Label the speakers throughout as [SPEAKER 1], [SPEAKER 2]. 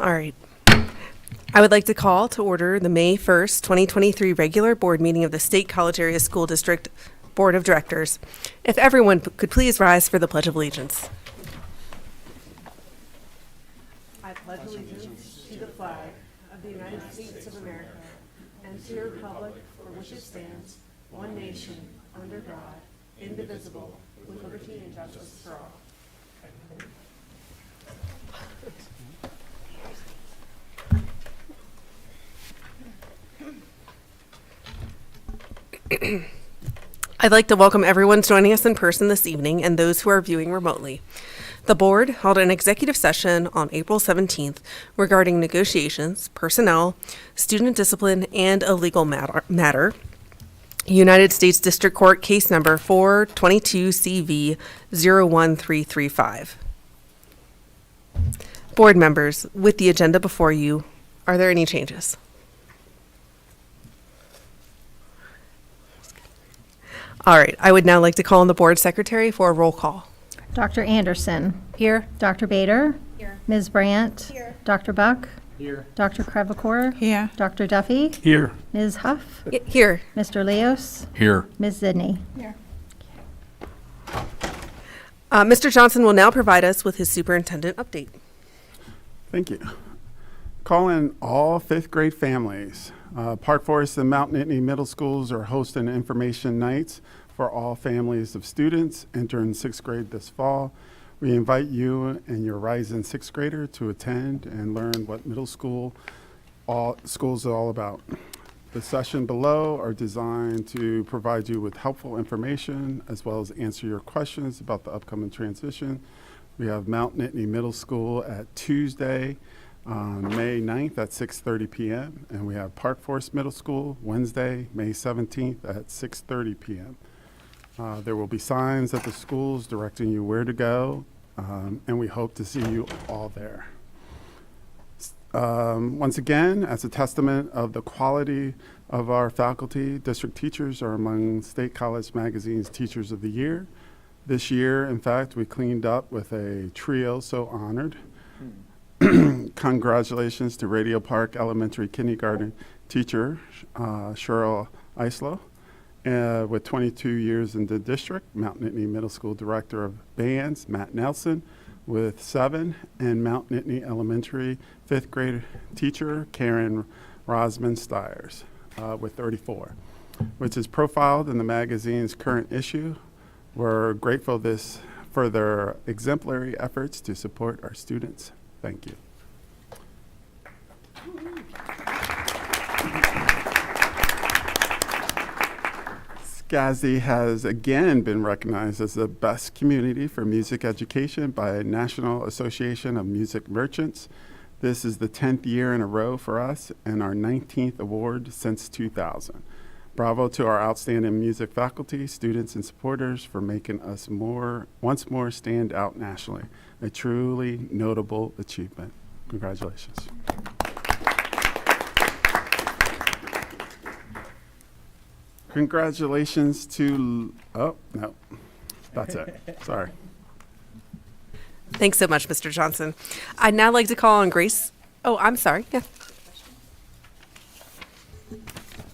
[SPEAKER 1] All right. I would like to call to order the May 1st, 2023 regular board meeting of the State College Area School District Board of Directors. If everyone could please rise for the Pledge of Allegiance. I pledge allegiance to the flag of the United States of America and to the republic for which it stands, one nation, under God, indivisible, with liberty and justice for all. I'd like to welcome everyone joining us in person this evening and those who are viewing remotely. The board held an executive session on April 17th regarding negotiations, personnel, student discipline, and a legal matter. United States District Court case number 422CV01335. Board members, with the agenda before you, are there any changes? All right, I would now like to call on the board secretary for a roll call.
[SPEAKER 2] Dr. Anderson.
[SPEAKER 1] Here.
[SPEAKER 2] Dr. Bader.
[SPEAKER 3] Here.
[SPEAKER 2] Ms. Brandt.
[SPEAKER 3] Here.
[SPEAKER 2] Dr. Buck.
[SPEAKER 4] Here.
[SPEAKER 2] Dr. Krevakor.
[SPEAKER 3] Here.
[SPEAKER 2] Dr. Duffy.
[SPEAKER 4] Here.
[SPEAKER 2] Ms. Huff.
[SPEAKER 1] Here.
[SPEAKER 2] Mr. Leos.
[SPEAKER 4] Here.
[SPEAKER 2] Ms. Zidney.
[SPEAKER 3] Here.
[SPEAKER 1] Mr. Johnson will now provide us with his superintendent update.
[SPEAKER 5] Thank you. Call in all fifth grade families. Park Forest and Mount Nittany Middle Schools are hosting information nights for all families of students entering sixth grade this fall. We invite you and your rising sixth grader to attend and learn what middle school schools are all about. The session below are designed to provide you with helpful information as well as answer your questions about the upcoming transition. We have Mount Nittany Middle School at Tuesday, May 9th at 6:30 p.m. and we have Park Forest Middle School Wednesday, May 17th at 6:30 p.m. There will be signs at the schools directing you where to go, and we hope to see you all there. Once again, as a testament of the quality of our faculty, district teachers are among State College Magazine's Teachers of the Year. This year, in fact, we cleaned up with a trio so honored. Congratulations to Radio Park Elementary Kindergarten teacher, Cheryl Eislow, with 22 years in the district, Mount Nittany Middle School Director of Bands, Matt Nelson, with 7, and Mount Nittany Elementary 5th grade teacher, Karen Rosman Stiers, with 34, which is profiled in the magazine's current issue. We're grateful for their exemplary efforts to support our students. Thank you. SCASD has again been recognized as the best community for music education by National Association of Music Merchants. This is the 10th year in a row for us and our 19th award since 2000. Bravo to our outstanding music faculty, students, and supporters for making us once more stand out nationally. A truly notable achievement. Congratulations. Congratulations to, oh, no, that's it. Sorry.
[SPEAKER 1] Thanks so much, Mr. Johnson. I'd now like to call on Grace. Oh, I'm sorry. Yeah.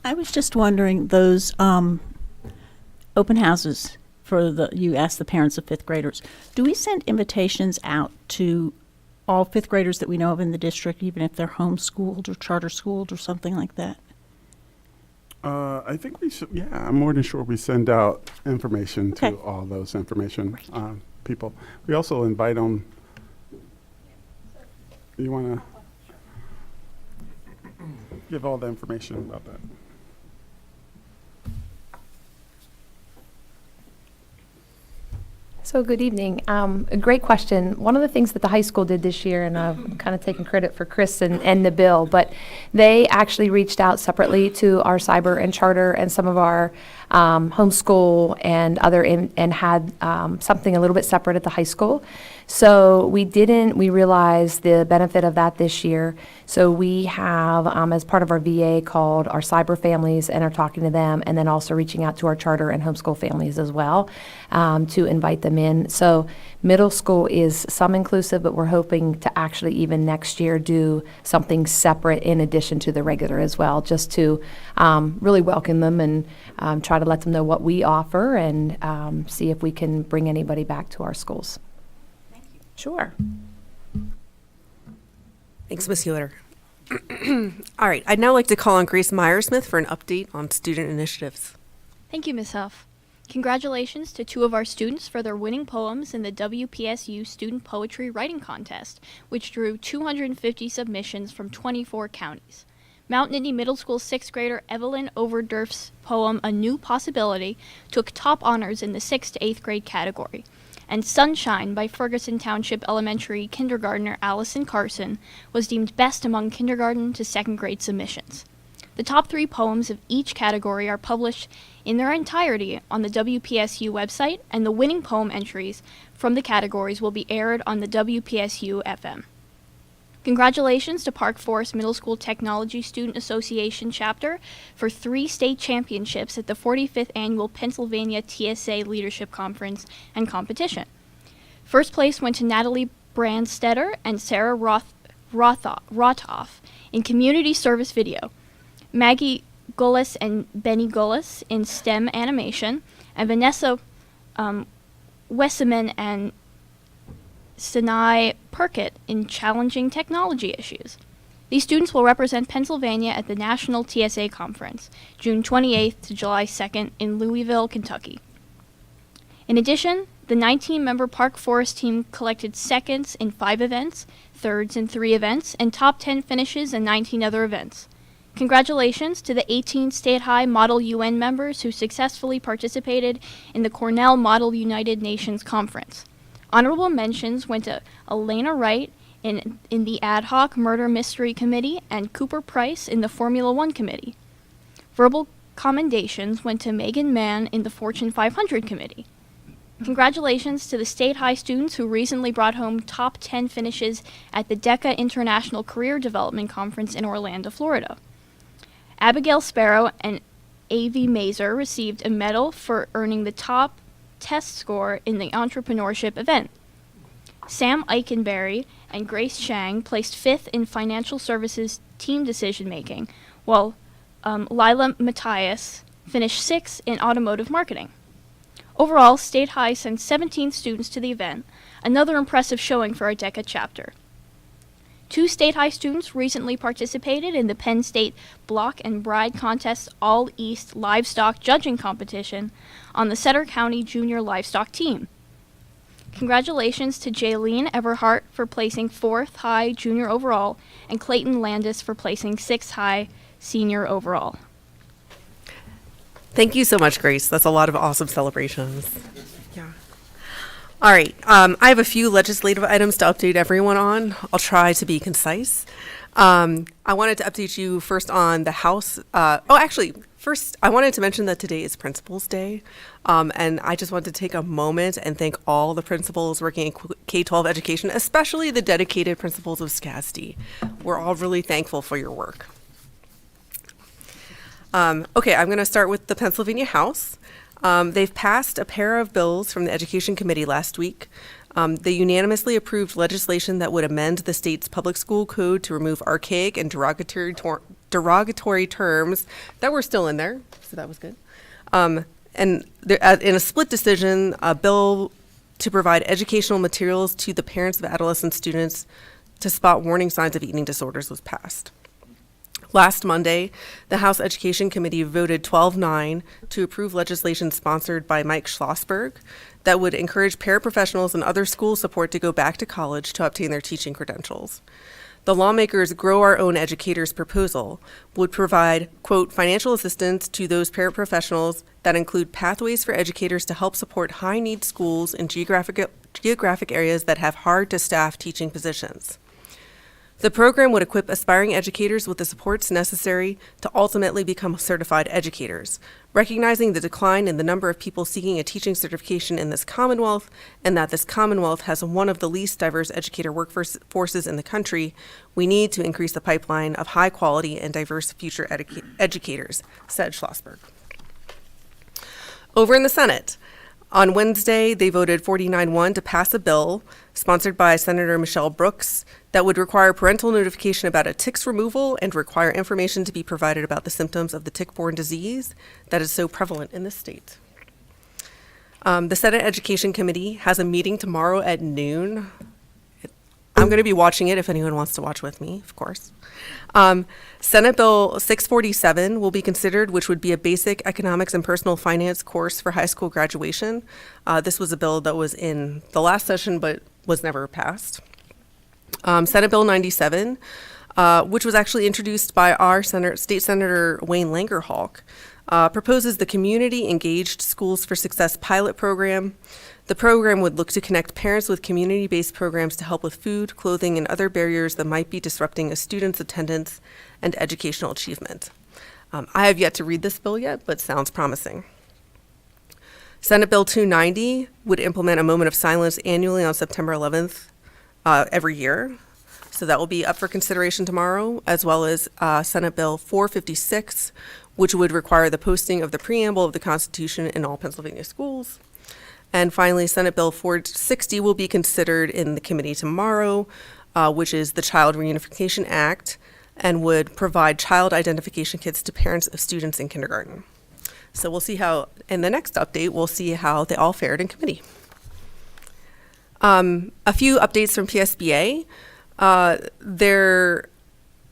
[SPEAKER 3] I was just wondering, those open houses you asked the parents of fifth graders, do we send invitations out to all fifth graders that we know of in the district, even if they're homeschooled or charter schooled or something like that?
[SPEAKER 5] I think we should, yeah, I'm more than sure we send out information to
[SPEAKER 3] Okay.
[SPEAKER 5] all those people. We also invite them. You want to give all the information about that?
[SPEAKER 6] So good evening. A great question. One of the things that the high school did this year, and I'm kind of taking credit for Chris and Nabil, but they actually reached out separately to our cyber and charter and some of our homeschool and other and had something a little bit separate at the high school. So we realized the benefit of that this year. So we have, as part of our VA, called our cyber families and are talking to them, and then also reaching out to our charter and homeschool families as well, to invite them in. So middle school is some inclusive, but we're hoping to actually even next year do something separate in addition to the regular as well, just to really welcome them and try to let them know what we offer and see if we can bring anybody back to our schools. Thank you. Sure.
[SPEAKER 1] Thanks, Ms. Yoder. All right, I'd now like to call on Grace Myersmith for an update on student initiatives.
[SPEAKER 4] Thank you, Ms. Huff. Congratulations to 2 of our students for their winning poems in the WPSU Student Poetry Writing Contest, which drew 250 submissions from 24 counties. Mount Nittany Middle School 6th grader Evelyn Overdurf's poem A New Possibility took top honors in the 6th to 8th grade category, and Sunshine by Ferguson Township Elementary kindergartner Allison Carson was deemed best among kindergarten to 2nd grade submissions. The top 3 poems of each category are published in their entirety on the WPSU website, and the winning poem entries from the categories will be aired on the WPSU FM. Congratulations to Park Forest Middle School Technology Student Association chapter for 3 state championships at the 45th Annual Pennsylvania TSA Leadership Conference and Competition. First place went to Natalie Brandstetter and Sarah Rothoff in Community Service Video, Maggie Gullis and Benny Gullis in STEM Animation, and Vanessa Wesseman and Sinai Perkett in Challenging Technology Issues. These students will represent Pennsylvania at the National TSA Conference, June 28th to July 2nd in Louisville, Kentucky. In addition, the 19-member Park Forest team collected seconds in 5 events, thirds in 3 events, and top 10 finishes in 19 other events. Congratulations to the 18 State High Model UN members who successfully participated in the Cornell Model United Nations Conference. Honorable mentions went to Elena Wright in the Ad Hoc Murder Mystery Committee and Cooper Price in the Formula One Committee. Verbal commendations went to Megan Mann in the Fortune 500 Committee. Congratulations to the State High students who recently brought home top 10 finishes at the DECA International Career Development Conference in Orlando, Florida. Abigail Sparrow and A.V. Mazer received a medal for earning the top test score in the entrepreneurship event. Sam Eikenberry and Grace Chang placed 5th in financial services team decision making, while Lila Matthias finished 6th in automotive marketing. Overall, State High sent 17 students to the event, another impressive showing for our DECA chapter. 2 State High students recently participated in the Penn State Block and Bride Contest All-East Livestock Judging Competition on the Sutter County Junior Livestock Team. Congratulations to Jaylene Everhart for placing 4th High Junior Overall and Clayton Landis for placing 6th High Senior Overall.
[SPEAKER 1] Thank you so much, Grace. That's a lot of awesome celebrations. Yeah. All right. I have a few legislative items to update everyone on. I'll try to be concise. I wanted to update you first on the House. First, I wanted to mention that today is Principals Day. And I just wanted to take a moment and thank all the principals working in K-12 education, especially the dedicated principals of SCASD. We're all really thankful for your work. Okay, I'm going to start with the Pennsylvania House. They've passed a pair of bills from the Education Committee last week. They unanimously approved legislation that would amend the state's public school code to remove archaic and derogatory terms that were still in there, so that was good. And in a split decision, a bill to provide educational materials to the parents of adolescent students to spot warning signs of eating disorders was passed. Last Monday, the House Education Committee voted 12-9 to approve legislation sponsored by Mike Schlossberg that would encourage paraprofessionals and other school support to go back to college to obtain their teaching credentials. The lawmakers' Grow Our Own Educators proposal would provide, quote, financial assistance to those paraprofessionals that include pathways for educators to help support high-need schools in geographic areas that have hard-to-staff teaching positions. The program would equip aspiring educators with the supports necessary to ultimately become certified educators, recognizing the decline in the number of people seeking a teaching certification in this Commonwealth, and that this Commonwealth has one of the least diverse educator workforces in the country. We need to increase the pipeline of high quality and diverse future educators, said Schlossberg. Over in the Senate, on Wednesday, they voted 49-1 to pass a bill sponsored by Senator Michelle Brooks that would require parental notification about a tick's removal and require information to be provided about the symptoms of the tick-borne disease that is so prevalent in this state. The Senate Education Committee has a meeting tomorrow at noon. I'm going to be watching it if anyone wants to watch with me, of course. Senate Bill 647 will be considered, which would be a basic economics and personal finance course for high school graduation. This was a bill that was in the last session but was never passed. Senate Bill 97, which was actually introduced by our State Senator Wayne Langerhalk, proposes the Community Engaged Schools for Success pilot program. The program would look to connect parents with community-based programs to help with food, clothing, and other barriers that might be disrupting a student's attendance and educational achievement. I have yet to read this bill yet, but sounds promising. Senate Bill 290 would implement a moment of silence annually on September 11th every year. So that will be up for consideration tomorrow, as well as Senate Bill 456, which would require the posting of the preamble of the Constitution in all Pennsylvania schools. And finally, Senate Bill 460 will be considered in the committee tomorrow, which is the Child Reunification Act, and would provide child identification kits to parents of students in kindergarten. So we'll see how, in the next update, we'll see how they all fared in committee. A few updates from PSBA.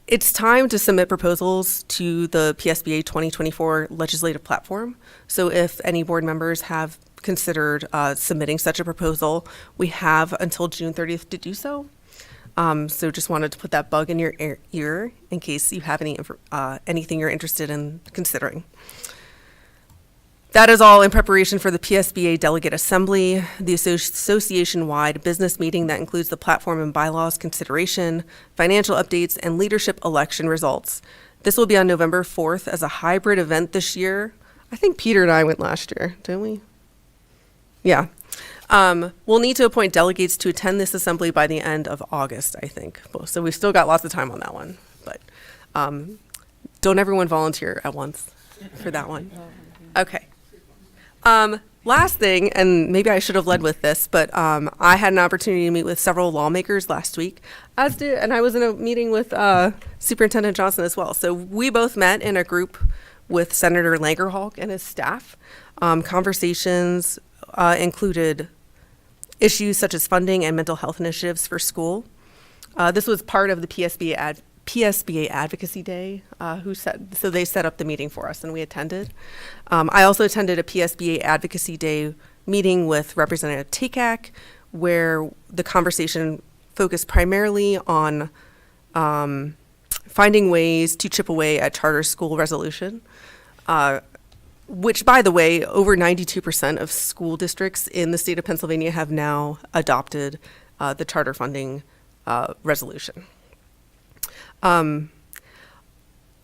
[SPEAKER 1] It's time to submit proposals to the PSBA 2024 legislative platform. So if any board members have considered submitting such a proposal, we have until June 30th to do so. So just wanted to put that bug in your ear in case you have anything you're interested in considering. That is all in preparation for the PSBA Delegate Assembly, the association-wide business meeting that includes the platform and bylaws consideration, financial updates, and leadership election results. This will be on November 4th as a hybrid event this year. I think Peter and I went last year, didn't we? Yeah. We'll need to appoint delegates to attend this assembly by the end of August, I think. So we've still got lots of time on that one. But don't everyone volunteer at once for that one. Okay. Last thing, and maybe I should have led with this, but I had an opportunity to meet with several lawmakers last week, and I was in a meeting with Superintendent Johnson as well. So we both met in a group with Senator Langerhalk and his staff. Conversations included issues such as funding and mental health initiatives for school. This was part of the PSBA Advocacy Day, so they set up the meeting for us and we attended. I also attended a PSBA Advocacy Day meeting with Representative Takak, where the conversation focused primarily on finding ways to chip away at charter school resolution, which, by the way, over 92% of school districts in the state of Pennsylvania have now adopted the charter funding resolution.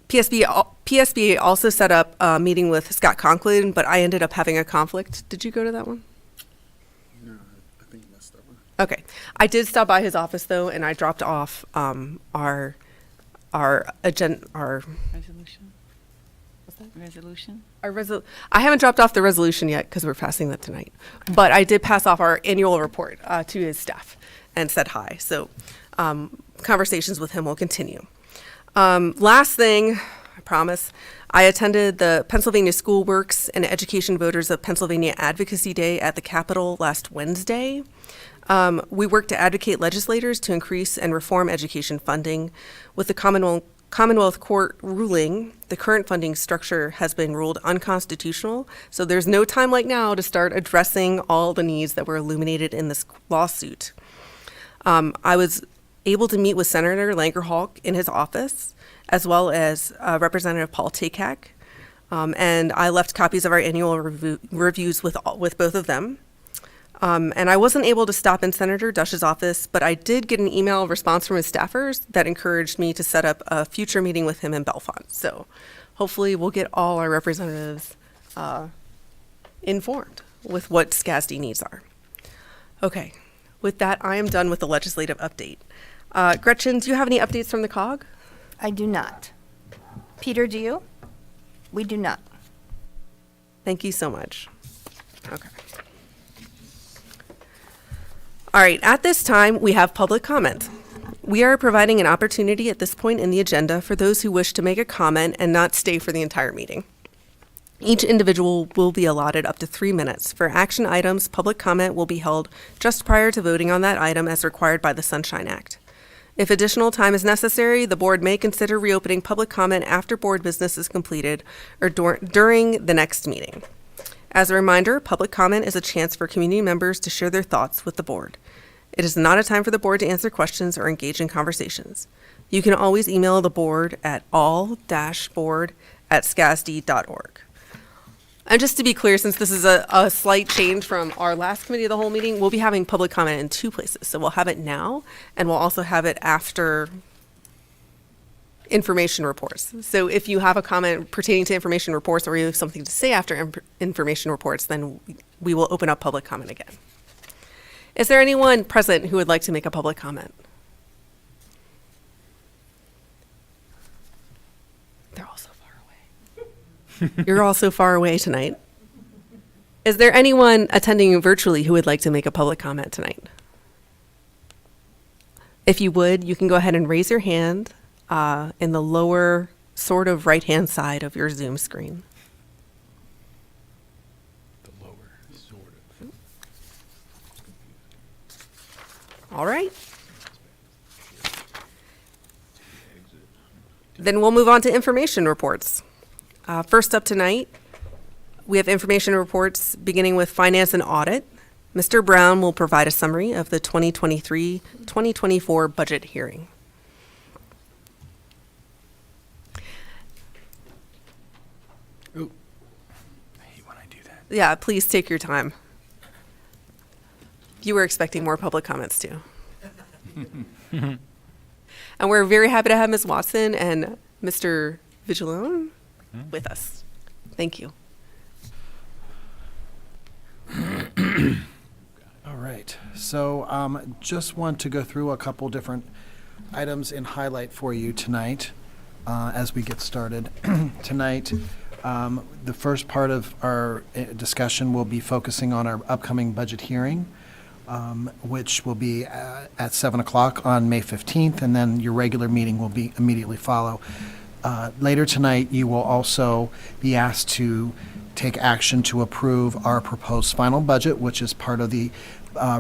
[SPEAKER 1] PSBA also set up a meeting with Scott Conklin, but I ended up having a conflict. Did you go to that one?
[SPEAKER 5] No, I think you missed that one.
[SPEAKER 1] Okay. I did stop by his office, though, and I dropped off our agenda,
[SPEAKER 7] Resolution? What's that? Resolution?
[SPEAKER 1] I haven't dropped off the resolution yet because we're passing that tonight, but I did pass off our annual report to his staff and said hi. So conversations with him will continue. Last thing, I promise, I attended the Pennsylvania School Works and Education Voters of Pennsylvania Advocacy Day at the Capitol last Wednesday. We worked to advocate legislators to increase and reform education funding. With the Commonwealth Court ruling, the current funding structure has been ruled unconstitutional, so there's no time like now to start addressing all the needs that were illuminated in this lawsuit. I was able to meet with Senator Langerhalk in his office, as well as Representative Paul Takak, and I left copies of our annual reviews with both of them. And I wasn't able to stop in Senator Dush's office, but I did get an email response from his staffers that encouraged me to set up a future meeting with him in Bellefonte. So hopefully we'll get all our representatives informed with what SCASD needs are. Okay, with that, I am done with the legislative update. Gretchen, do you have any updates from the COG?
[SPEAKER 8] I do not. Peter, do you? We do not.
[SPEAKER 1] Thank you so much. Okay. All right, at this time, we have public comment. We are providing an opportunity at this point in the agenda for those who wish to make a comment and not stay for the entire meeting. Each individual will be allotted up to 3 minutes. For action items, public comment will be held just prior to voting on that item as required by the Sunshine Act. If additional time is necessary, the board may consider reopening public comment after board business is completed or during the next meeting. As a reminder, public comment is a chance for community members to share their thoughts with the board. It is not a time for the board to answer questions or engage in conversations. You can always email the board at all-board@scasd.org. And just to be clear, since this is a slight change from our last committee of the whole meeting, we'll be having public comment in 2 places. So we'll have it now, and we'll also have it after information reports. So if you have a comment pertaining to information reports, or you have something to say after information reports, then we will open up public comment again. Is there anyone present who would like to make a public comment? They're all so far away. You're all so far away tonight. Is there anyone attending virtually who would like to make a public comment tonight? If you would, you can go ahead and raise your hand in the lower sort of right-hand side of your Zoom screen. All right. Then we'll move on to information reports. First up tonight, we have information reports beginning with finance and audit. Mr. Brown will provide a summary of the 2023-2024 budget hearing.
[SPEAKER 9] Ooh, I hate when I do that.
[SPEAKER 1] Yeah, please take your time. You were expecting more public comments too. And we're very happy to have Ms. Watson and Mr. Vigilone with us. Thank you.
[SPEAKER 9] All right, so just want to go through a couple different items in highlight for you tonight as we get started. Tonight, the first part of our discussion will be focusing on our upcoming budget hearing, which will be at 7 o'clock on May 15th, and then your regular meeting will be immediately follow. Later tonight, you will also be asked to take action to approve our proposed final budget, which is part of the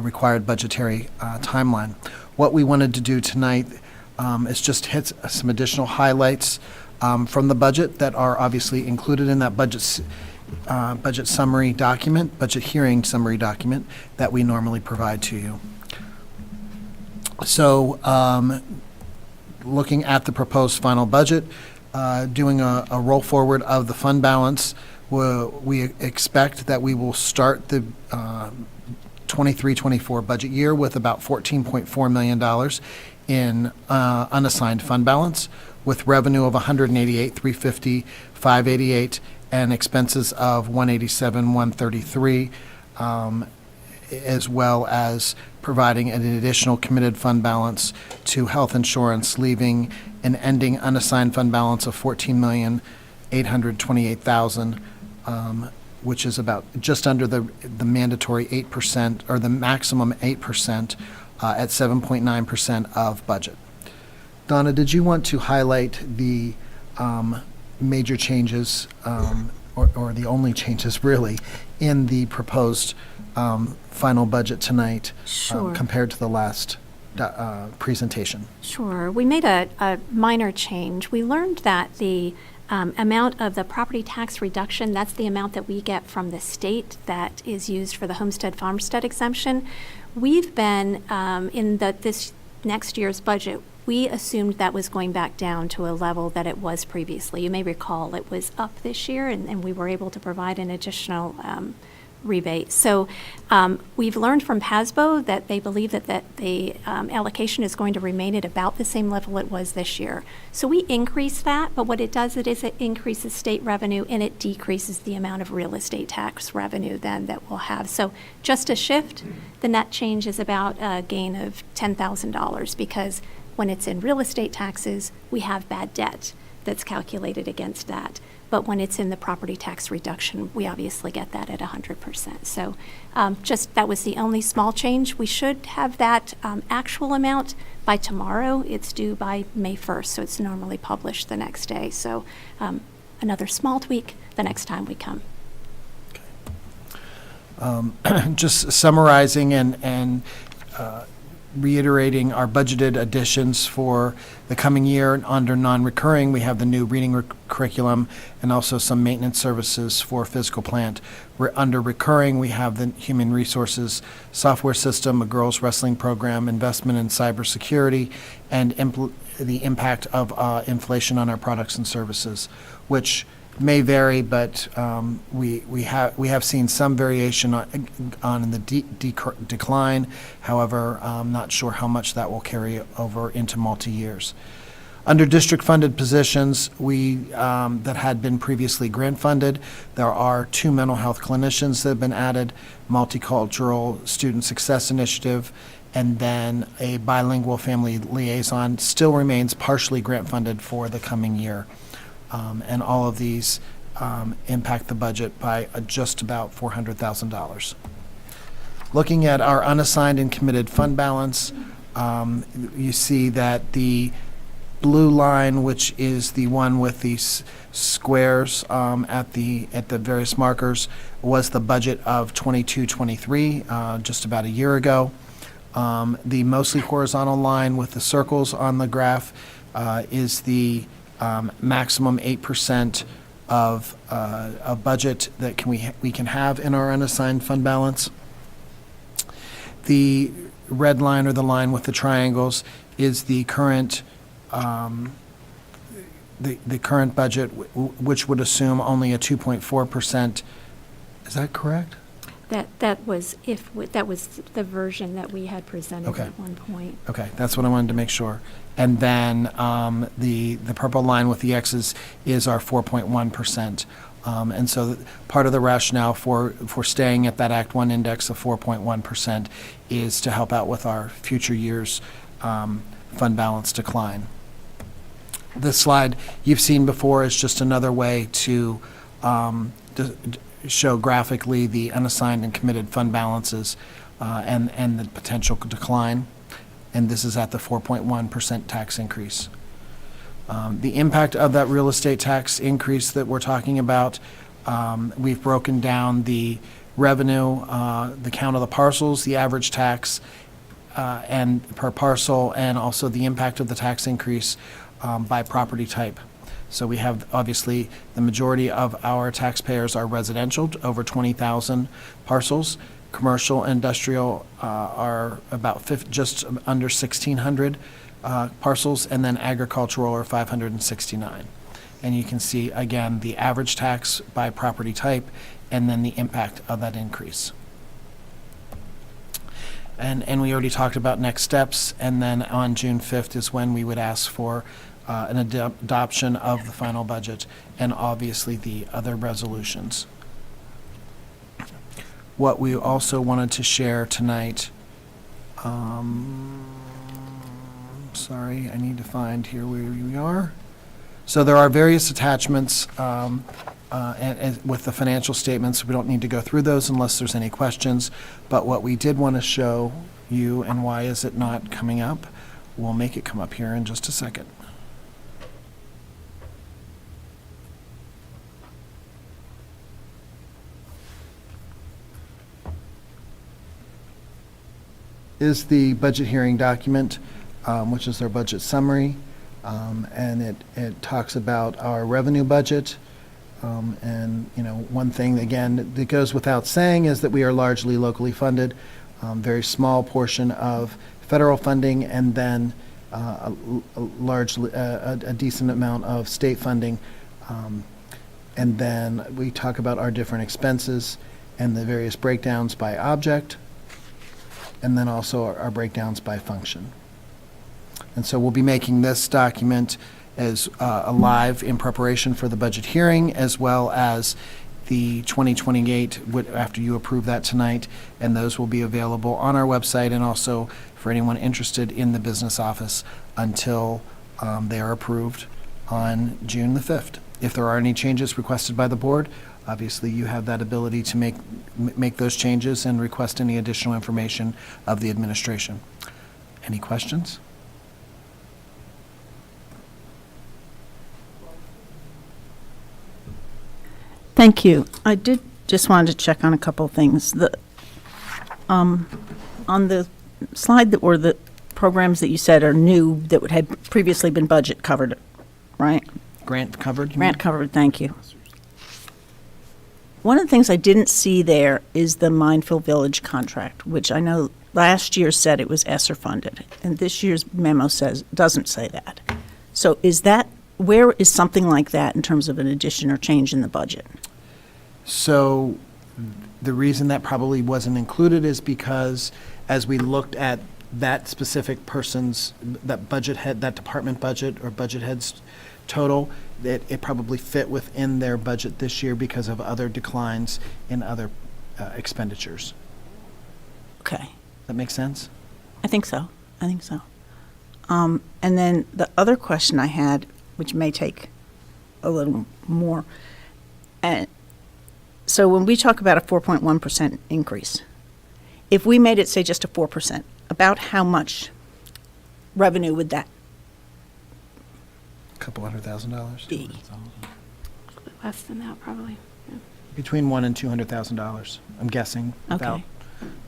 [SPEAKER 9] required budgetary timeline. What we wanted to do tonight is just hit some additional highlights from the budget that are obviously included in that budget summary document, budget hearing summary document that we normally provide to you. So, looking at the proposed final budget, doing a roll forward of the fund balance, we expect that we will start the 23-24 budget year with about $14.4 million in unassigned fund balance, with revenue of $188,350,588 and expenses of $187,133, as well as providing an additional committed fund balance to health insurance, leaving an ending unassigned fund balance of $14,828,000, which is about just under the mandatory 8% or the maximum 8% at 7.9% of budget. Donna, did you want to highlight the major changes, or the only changes really, in the proposed final budget tonight
[SPEAKER 10] Sure.
[SPEAKER 9] compared to the last presentation?
[SPEAKER 10] Sure. We made a minor change. We learned that the amount of the property tax reduction, that's the amount that we get from the state that is used for the homestead farmstead exemption. We've been, in this next year's budget, we assumed that was going back down to a level that it was previously. You may recall it was up this year, and we were able to provide an additional rebate. So we've learned from PASBO that they believe that the allocation is going to remain at about the same level it was this year. So we increase that, but what it does is it increases state revenue and it decreases the amount of real estate tax revenue then that we'll have. So just a shift, the net change is about a gain of $10,000 because when it's in real estate taxes, we have bad debt that's calculated against that. But when it's in the property tax reduction, we obviously get that at 100%. So just that was the only small change. We should have that actual amount by tomorrow. It's due by May 1st, so it's normally published the next day. So another small tweak the next time we come.
[SPEAKER 9] Just summarizing and reiterating our budgeted additions for the coming year. Under non-recurring, we have the new reading curriculum and also some maintenance services for physical plant. Under recurring, we have the human resources software system, a girls wrestling program, investment in cybersecurity, and the impact of inflation on our products and services, which may vary, but we have seen some variation on the decline. However, I'm not sure how much that will carry over into multi-years. Under district-funded positions, that had been previously grant-funded, there are 2 mental health clinicians that have been added, multicultural student success initiative, and then a bilingual family liaison still remains partially grant-funded for the coming year. And all of these impact the budget by just about $400,000. Looking at our unassigned and committed fund balance, you see that the blue line, which is the one with these squares at the various markers, was the budget of 22-23, just about a year ago. The mostly horizontal line with the circles on the graph is the maximum 8% of budget that we can have in our unassigned fund balance. The red line, or the line with the triangles, is the current the current budget, which would assume only a 2.4%. Is that correct?
[SPEAKER 10] That was the version that we had presented
[SPEAKER 9] Okay.
[SPEAKER 10] at one point.
[SPEAKER 9] Okay, that's what I wanted to make sure. And then the purple line with the X's is our 4.1%. And so part of the rationale for staying at that Act 1 index of 4.1% is to help out with our future years' fund balance decline. This slide you've seen before is just another way to show graphically the unassigned and committed fund balances and the potential decline. And this is at the 4.1% tax increase. The impact of that real estate tax increase that we're talking about, we've broken down the revenue, the count of the parcels, the average tax, and per parcel, and also the impact of the tax increase by property type. So we have, obviously, the majority of our taxpayers are residential, over 20,000 parcels. Commercial and industrial are about just under 1,600 parcels, and then agricultural are 569. And you can see, again, the average tax by property type, and then the impact of that increase. And we already talked about next steps, and then on June 5th is when we would ask for an adoption of the final budget, and obviously the other resolutions. What we also wanted to share tonight, sorry, I need to find here where we are. So there are various attachments and with the financial statements. We don't need to go through those unless there's any questions. But what we did want to show you, and why is it not coming up? We'll make it come up here in just a second. Is the budget hearing document, which is our budget summary, and it talks about our revenue budget. And one thing again that goes without saying is that we are largely locally funded, very small portion of federal funding, and then a decent amount of state funding. And then we talk about our different expenses, and the various breakdowns by object, and then also our breakdowns by function. And so we'll be making this document as alive in preparation for the budget hearing, as well as the 2028, after you approve that tonight, and those will be available on our website and also for anyone interested in the business office until they are approved on June the 5th. If there are any changes requested by the board, obviously you have that ability to make those changes and request any additional information of the administration. Any questions?
[SPEAKER 3] Thank you. I did just wanted to check on a couple of things. On the slide that were the programs that you said are new that had previously been budget covered, right?
[SPEAKER 9] Grant covered? you
[SPEAKER 3] Grant
[SPEAKER 9] mean?
[SPEAKER 3] covered, thank you. One of the things I didn't see there is the Mindfield Village contract, which I know last year said it was ESSER funded, and this year's memo doesn't say that. So where is something like that in terms of an addition or change in the budget?
[SPEAKER 9] So the reason that probably wasn't included is because as we looked at that specific person's, that budget head, that department budget or budget head's total, it probably fit within their budget this year because of other declines in other expenditures.
[SPEAKER 3] Okay.
[SPEAKER 9] That make sense?
[SPEAKER 3] I think so. And then the other question I had, which may take a little more, and so when we talk about a 4.1% increase, if we made it, say, just a 4%, about how much revenue would that
[SPEAKER 9] A couple $100,000?
[SPEAKER 3] be?
[SPEAKER 10] Less than that, probably.
[SPEAKER 9] Between $100,000 and $200,000, I'm guessing, without
[SPEAKER 3] Okay.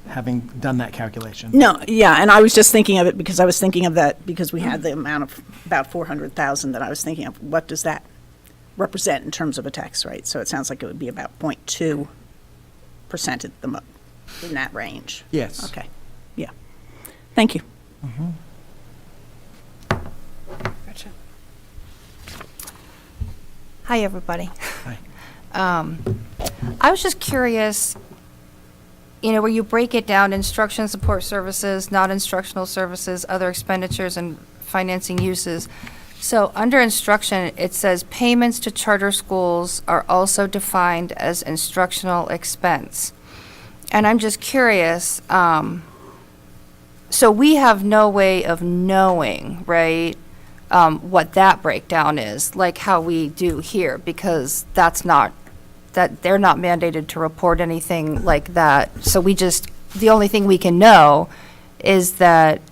[SPEAKER 9] having done that calculation.
[SPEAKER 3] No, yeah, and I was just thinking of it because I was thinking of that because we had the amount of about 400,000 that I was thinking of. What does that represent in terms of a tax rate? So it sounds like it would be about 0.2% at the in that range.
[SPEAKER 9] Yes.
[SPEAKER 3] Okay, yeah. Thank you.
[SPEAKER 8] Gotcha. Hi, everybody.
[SPEAKER 9] Hi.
[SPEAKER 8] I was just curious, where you break it down, instruction support services, not instructional services, other expenditures, and financing uses. So under instruction, it says payments to charter schools are also defined as instructional expense. And I'm just curious, so we have no way of knowing, right, what that breakdown is, like how we do here, because they're not mandated to report anything like that. So the only thing we can know is that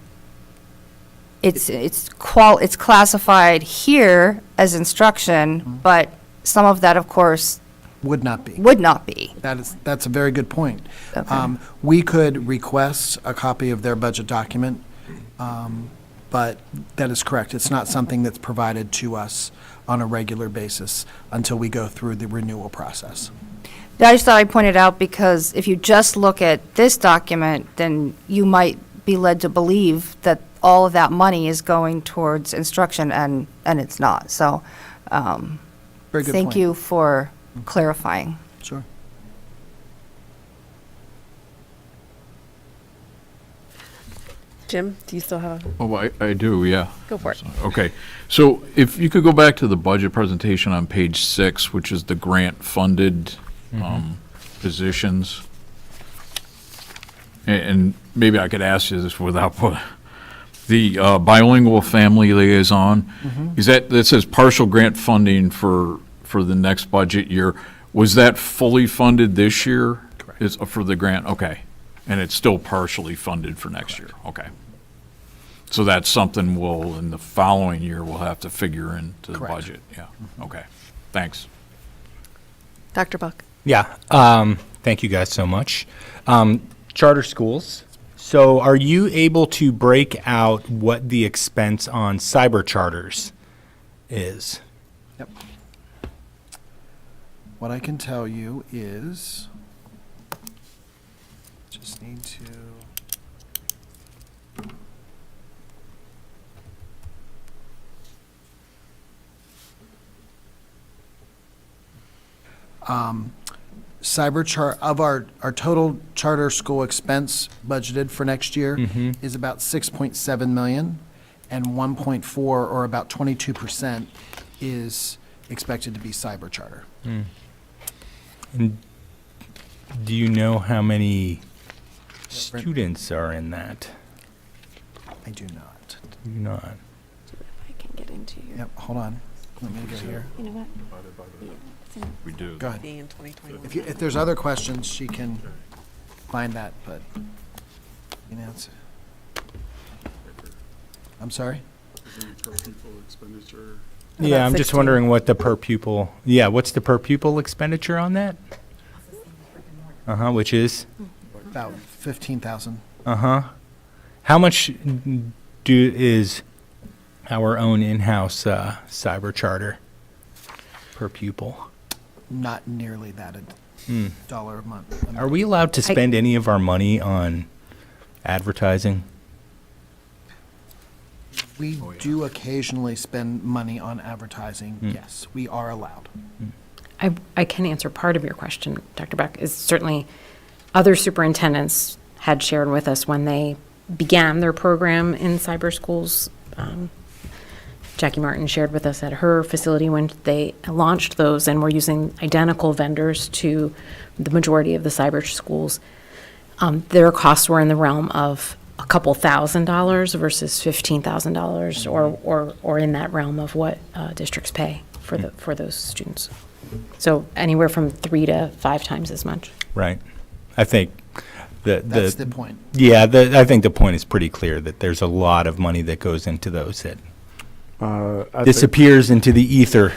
[SPEAKER 8] it's classified here as instruction, but some of that, of course,
[SPEAKER 9] Would not be. That's a very good point.
[SPEAKER 8] Okay.
[SPEAKER 9] We could request a copy of their budget document, but that is correct. It's not something that's provided to us on a regular basis until we go through the renewal process.
[SPEAKER 8] I just thought I'd point it out because if you just look at this document, then you might be led to believe that all of that money is going towards instruction, and it's not. So,
[SPEAKER 9] Very good
[SPEAKER 8] thank
[SPEAKER 9] point.
[SPEAKER 8] you for clarifying.
[SPEAKER 9] Sure.
[SPEAKER 1] Jim, do you still have?
[SPEAKER 11] Oh, I do, yeah.
[SPEAKER 1] Go for it.
[SPEAKER 11] Okay, so if you could go back to the budget presentation on page 6, which is the grant-funded positions. And maybe I could ask you this without, the bilingual family liaison, is that says partial grant funding for the next budget year. Was that fully funded this year?
[SPEAKER 9] Correct.
[SPEAKER 11] Is for the grant, okay. And it's still partially funded for next year, okay. So that's something in the following year, we'll have to figure into the
[SPEAKER 9] Correct.
[SPEAKER 11] budget, yeah, okay. Thanks.
[SPEAKER 1] Dr. Buck?
[SPEAKER 12] Yeah, thank you guys so much. Charter schools. So are you able to break out what the expense on cyber charters is?
[SPEAKER 9] Yep. What I can tell you is, just need to. of our total charter school expense budgeted for next year is about 6.7 million, and 1.4, or about 22%, is expected to be cyber charter.
[SPEAKER 12] And do you know how many students are in that?
[SPEAKER 9] I do not.
[SPEAKER 12] Do you not?
[SPEAKER 10] I can get into your,
[SPEAKER 9] Yep, hold on. Let me go here.
[SPEAKER 10] you know what? Yeah, it's in-
[SPEAKER 11] We do.
[SPEAKER 9] Go ahead.
[SPEAKER 1] Being in 2021.
[SPEAKER 9] If there's other questions, she can find that, but, you know, it's, I'm sorry?
[SPEAKER 5] Per pupil expenditure.
[SPEAKER 12] Yeah,
[SPEAKER 1] About
[SPEAKER 12] I'm just
[SPEAKER 1] 16.
[SPEAKER 12] wondering what the per pupil, what's the per pupil expenditure on that? Which is?
[SPEAKER 9] About 15,000.
[SPEAKER 12] How much is our own in-house cyber charter per pupil?
[SPEAKER 9] Not nearly that, $1 a month.
[SPEAKER 12] Are we allowed to spend any of our money on advertising?
[SPEAKER 9] We do occasionally spend money on advertising, yes, we are allowed.
[SPEAKER 13] I can answer part of your question, Dr. Beck, is certainly other superintendents had shared with us when they began their program in cyber schools. Jackie Martin shared with us at her facility when they launched those and were using identical vendors to the majority of the cyber schools. Their costs were in the realm of a couple $1,000s versus $15,000 or in that realm of what districts pay for those students. So anywhere from 3 to 5 times as much.
[SPEAKER 12] Right. I think
[SPEAKER 9] That's the point.
[SPEAKER 12] Yeah, I think the point is pretty clear that there's a lot of money that goes into those that
[SPEAKER 5] I think-
[SPEAKER 12] disappears into the ether.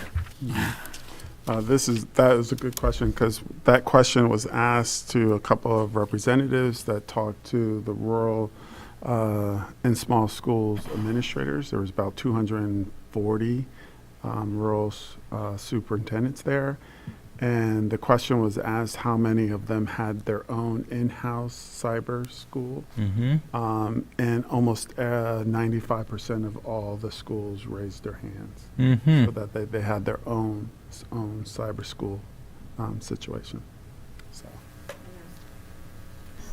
[SPEAKER 5] That is a good question, because that question was asked to a couple of representatives that talked to the rural and small schools administrators. There was about 240 rural superintendents there. And the question was asked how many of them had their own in-house cyber school. And almost 95% of all the schools raised their hands so that they had their own cyber school situation. So.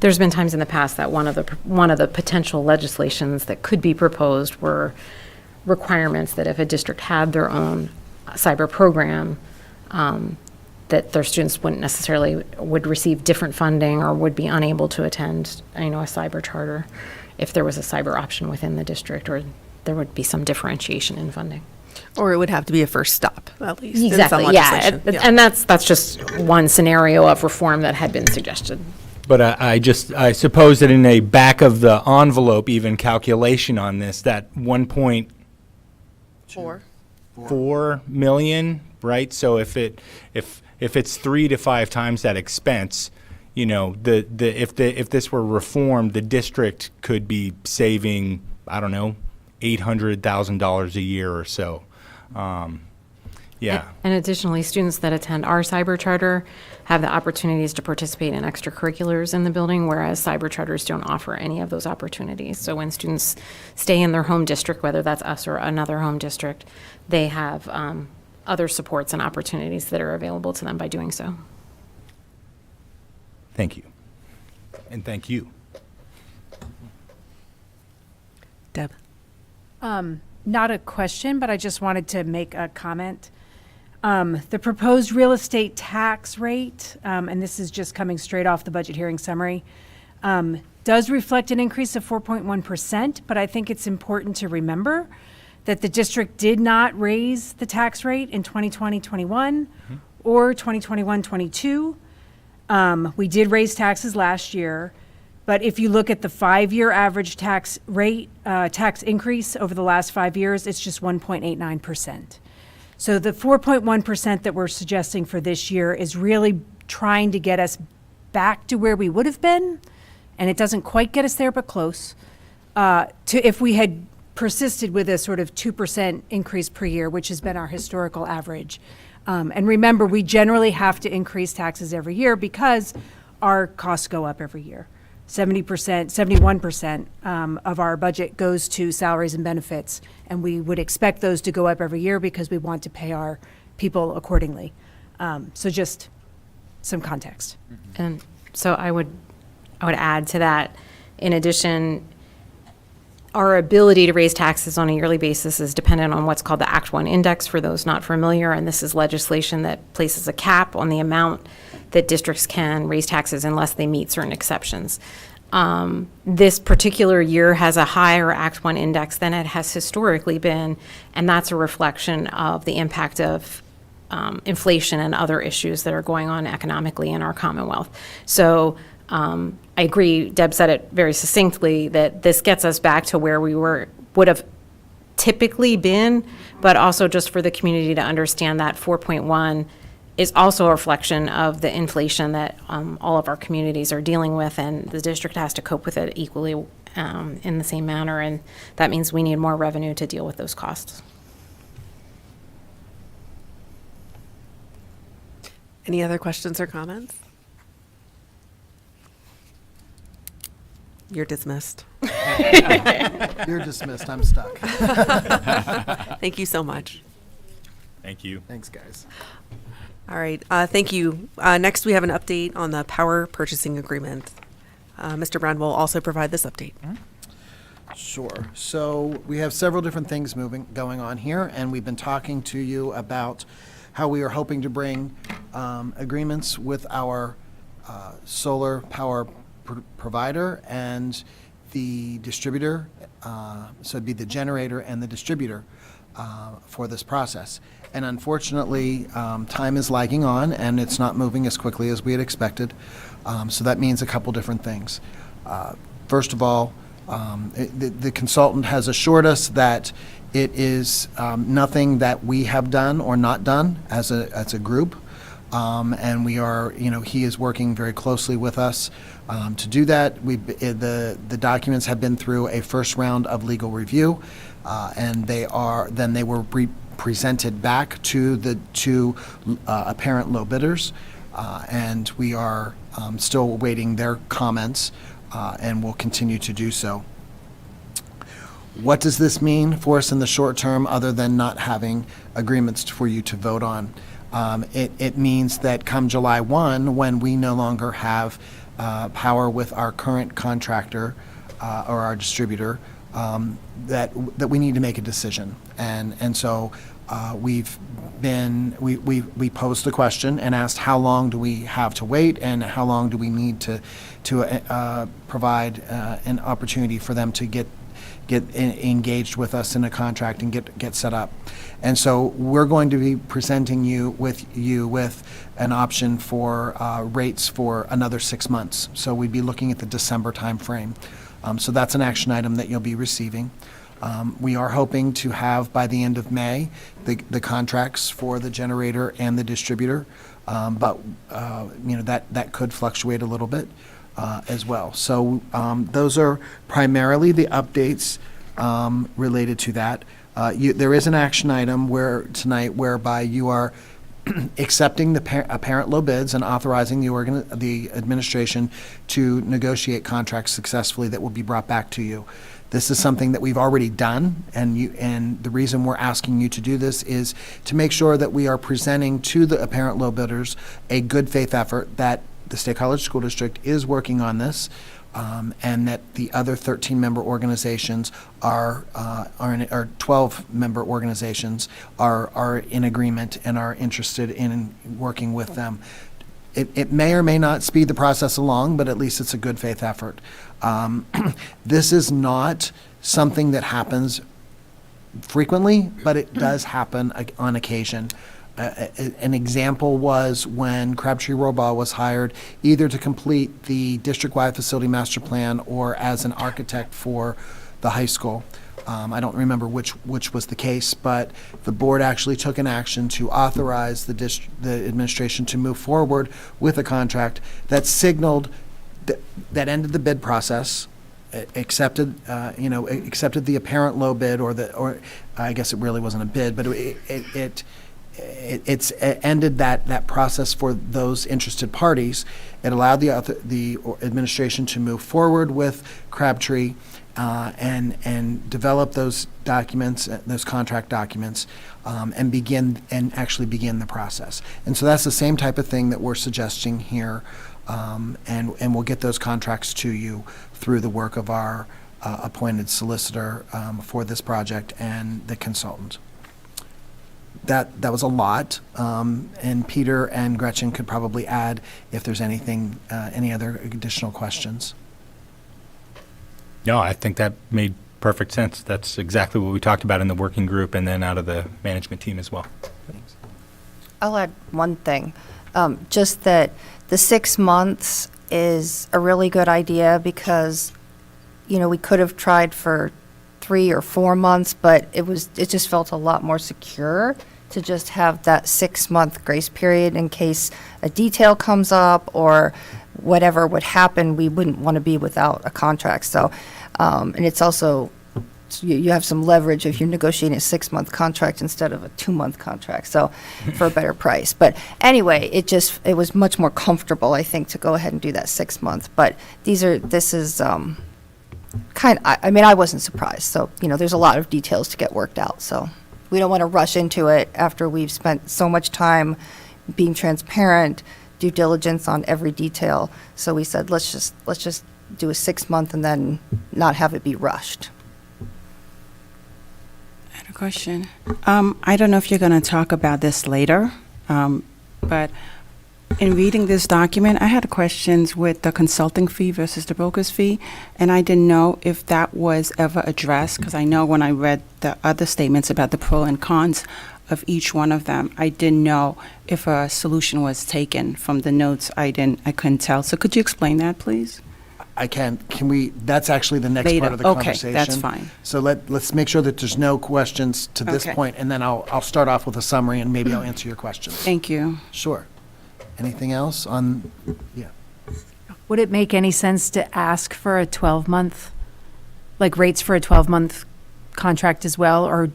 [SPEAKER 13] There's been times in the past that one of the potential legislations that could be proposed were requirements that if a district had their own cyber program, that their students wouldn't necessarily would receive different funding or would be unable to attend, a cyber charter if there was a cyber option within the district, or there would be some differentiation in funding.
[SPEAKER 1] Or it would have to be a first stop, at least. in some
[SPEAKER 13] Exactly, yeah.
[SPEAKER 1] legislation.
[SPEAKER 13] And that's just one scenario of reform that had been suggested.
[SPEAKER 12] But I suppose that in a back of the envelope even calculation on this, that 1.4 million, right? So if it's 3 to 5 times that expense, if this were reformed, the district could be saving, I don't know, $800,000 a year or so. Yeah.
[SPEAKER 13] And additionally, students that attend our cyber charter have the opportunities to participate in extracurriculars in the building, whereas cyber charters don't offer any of those opportunities. So when students stay in their home district, whether that's us or another home district, they have other supports and opportunities that are available to them by doing so.
[SPEAKER 12] Thank you. And thank you.
[SPEAKER 1] Deb?
[SPEAKER 14] Not a question, but I just wanted to make a comment. The proposed real estate tax rate, and this is just coming straight off the budget hearing summary, does reflect an increase of 4.1%, but I think it's important to remember that the district did not raise the tax rate in 2020-21 or 2021-22. We did raise taxes last year, but if you look at the 5-year average tax rate, tax increase over the last 5 years, it's just 1.89%. So the 4.1% that we're suggesting for this year is really trying to get us back to where we would have been, and it doesn't quite get us there, but close, to if we had persisted with a sort of 2% increase per year, which has been our historical average. And remember, we generally have to increase taxes every year because our costs go up every year. 70%, 71% of our budget goes to salaries and benefits, and we would expect those to go up every year because we want to pay our people accordingly. So just some context.
[SPEAKER 13] And so I would add to that, in addition, our ability to raise taxes on a yearly basis is dependent on what's called the Act 1 index, for those not familiar, and this is legislation that places a cap on the amount that districts can raise taxes unless they meet certain exceptions. This particular year has a higher Act 1 index than it has historically been, and that's a reflection of the impact of inflation and other issues that are going on economically in our Commonwealth. So I agree, Deb said it very succinctly, that this gets us back to where we would have typically been, but also just for the community to understand that 4.1 is also a reflection of the inflation that all of our communities are dealing with, and the district has to cope with it equally in the same manner, and that means we need more revenue to deal with those costs.
[SPEAKER 1] Any other questions or comments? You're dismissed.
[SPEAKER 9] You're dismissed. I'm stuck.
[SPEAKER 1] Thank you so much.
[SPEAKER 12] Thank you.
[SPEAKER 9] Thanks, guys.
[SPEAKER 1] All right, thank you. Next, we have an update on the power purchasing agreement. Mr. Brown will also provide this update.
[SPEAKER 9] Sure. So we have several different things going on here, and we've been talking to you about how we are hoping to bring agreements with our solar power provider and the distributor, so it'd be the generator and the distributor for this process. And unfortunately, time is lagging on, and it's not moving as quickly as we had expected. So that means a couple different things. First of all, the consultant has assured us that it is nothing that we have done or not done as a group. And we are, he is working very closely with us to do that. The documents have been through a first round of legal review, and they were presented back to the two apparent low bidders, and we are still awaiting their comments, and will continue to do so. What does this mean for us in the short term, other than not having agreements for you to vote on? It means that come July 1, when we no longer have power with our current contractor or our distributor, that we need to make a decision. And so we posed the question and asked, how long do we have to wait, and how long do we need to provide an opportunity for them to get engaged with us in a contract and get set up. And so we're going to be presenting you with an option for rates for another 6 months. So we'd be looking at the December timeframe. So that's an action item that you'll be receiving. We are hoping to have by the end of May the contracts for the generator and the distributor, but that could fluctuate a little bit. As well. So those are primarily the updates related to that. There is an action item tonight whereby you are accepting the apparent low bids and authorizing the administration to negotiate contracts successfully that will be brought back to you. This is something that we've already done, and the reason we're asking you to do this is to make sure that we are presenting to the apparent low bidders a good faith effort that the State College School District is working on this, and that the other 13-member organizations or 12-member organizations are in agreement and are interested in working with them. It may or may not speed the process along, but at least it's a good faith effort. This is not something that happens frequently, but it does happen on occasion. An example was when Crabtree Robaugh was hired either to complete the district-wide facility master plan or as an architect for the high school. I don't remember which was the case, but the board actually took an action to authorize the administration to move forward with a contract that signaled that ended the bid process, accepted the apparent low bid, or I guess it really wasn't a bid, but it's ended that process for those interested parties. It allowed the administration to move forward with Crabtree, and develop those documents, those contract documents, and actually begin the process. And so that's the same type of thing that we're suggesting here, and we'll get those contracts to you through the work of our appointed solicitor for this project and the consultant. That was a lot, and Peter and Gretchen could probably add if there's anything, any other additional questions.
[SPEAKER 12] No, I think that made perfect sense. That's exactly what we talked about in the working group and then out of the management team as well.
[SPEAKER 8] I'll add one thing, just that the 6 months is a really good idea because, you know, we could have tried for 3 or 4 months, but it just felt a lot more secure to just have that 6-month grace period in case a detail comes up or whatever would happen. We wouldn't want to be without a contract. So, and it's also, you have some leverage if you're negotiating a 6-month contract instead of a 2-month contract, so for a better price. But anyway, it was much more comfortable, I think, to go ahead and do that 6 month. But this is I mean, I wasn't surprised. So, you know, there's a lot of details to get worked out. So we don't want to rush into it after we've spent so much time being transparent, due diligence on every detail. So we said, let's just do a 6 month and then not have it be rushed.
[SPEAKER 7] I had a question. I don't know if you're going to talk about this later, but in reading this document, I had questions with the consulting fee versus the broker's fee, and I didn't know if that was ever addressed, because I know when I read the other statements about the pro and cons of each one of them, I didn't know if a solution was taken. From the notes, I couldn't tell. So could you explain that, please?
[SPEAKER 9] I can we, that's actually the next
[SPEAKER 7] Later.
[SPEAKER 9] part of the
[SPEAKER 7] Okay,
[SPEAKER 9] conversation.
[SPEAKER 7] that's fine.
[SPEAKER 9] So let's make sure that there's no questions to this
[SPEAKER 7] Okay.
[SPEAKER 9] point, and then I'll start off with a summary, and maybe I'll answer your questions.
[SPEAKER 7] Thank you.
[SPEAKER 9] Sure. Anything else on, yeah.
[SPEAKER 14] Would it make any sense to ask for a 12-month, like rates for a 12-month contract as well? Or,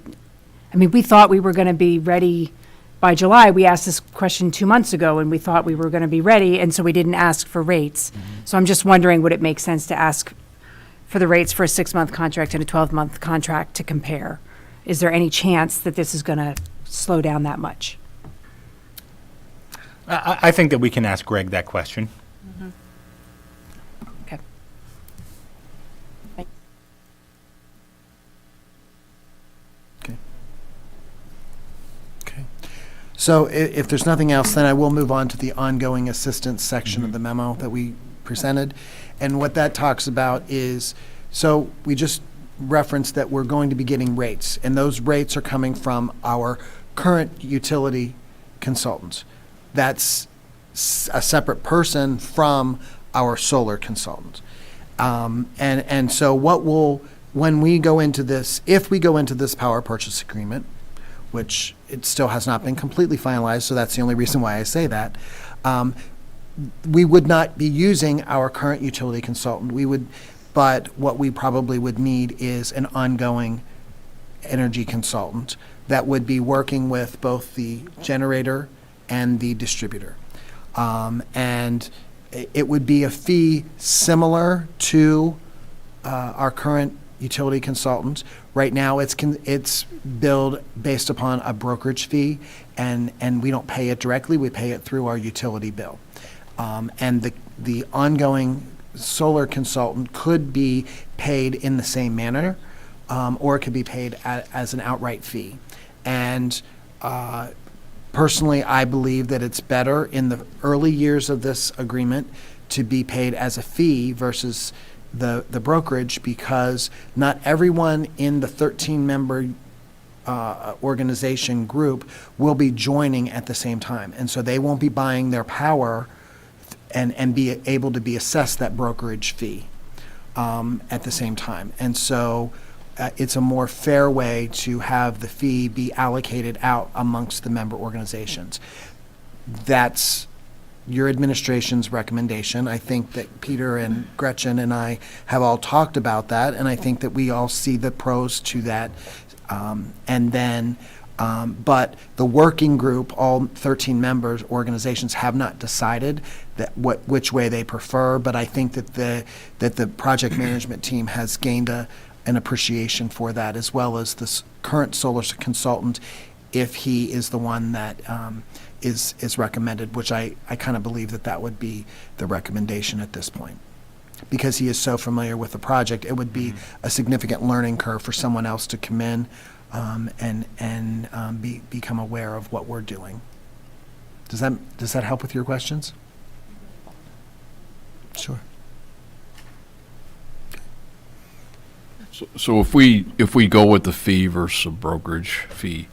[SPEAKER 14] I mean, we thought we were going to be ready by July. We asked this question 2 months ago, and we thought we were going to be ready, and so we didn't ask for rates. So I'm just wondering, would it make sense to ask for the rates for a 6-month contract and a 12-month contract to compare? Is there any chance that this is going to slow down that much?
[SPEAKER 12] I think that we can ask Greg that question.
[SPEAKER 14] Okay.
[SPEAKER 9] Okay. So if there's nothing else, then I will move on to the ongoing assistance section of the memo that we presented. And what that talks about is, so we just referenced that we're going to be getting rates, and those rates are coming from our current utility consultants. That's a separate person from our solar consultant. And so when we go into this, if we go into this power purchase agreement, which it still has not been completely finalized, so that's the only reason why I say that, we would not be using our current utility consultant. But what we probably would need is an ongoing energy consultant that would be working with both the generator and the distributor. And it would be a fee similar to our current utility consultant. Right now, it's billed based upon a brokerage fee, and we don't pay it directly. We pay it through our utility bill. And the ongoing solar consultant could be paid in the same manner, or it could be paid as an outright fee. And personally, I believe that it's better in the early years of this agreement to be paid as a fee versus the brokerage, because not everyone in the 13-member organization group will be joining at the same time. And so they won't be buying their power and be able to be assessed that brokerage fee at the same time. And so it's a more fair way to have the fee be allocated out amongst the member organizations. That's your administration's recommendation. I think that Peter and Gretchen and I have all talked about that, and I think that we all see the pros to that. And then But the working group, all 13 members, organizations have not decided that which way they prefer, but I think that the project management team has gained an appreciation for that, as well as the current solar consultant, if he is the one that is recommended, which I kind of believe that would be the recommendation at this point. Because he is so familiar with the project, it would be a significant learning curve for someone else to come in and become aware of what we're doing. Does that help with your questions? Sure.
[SPEAKER 11] So if we go with the fee versus a brokerage fee,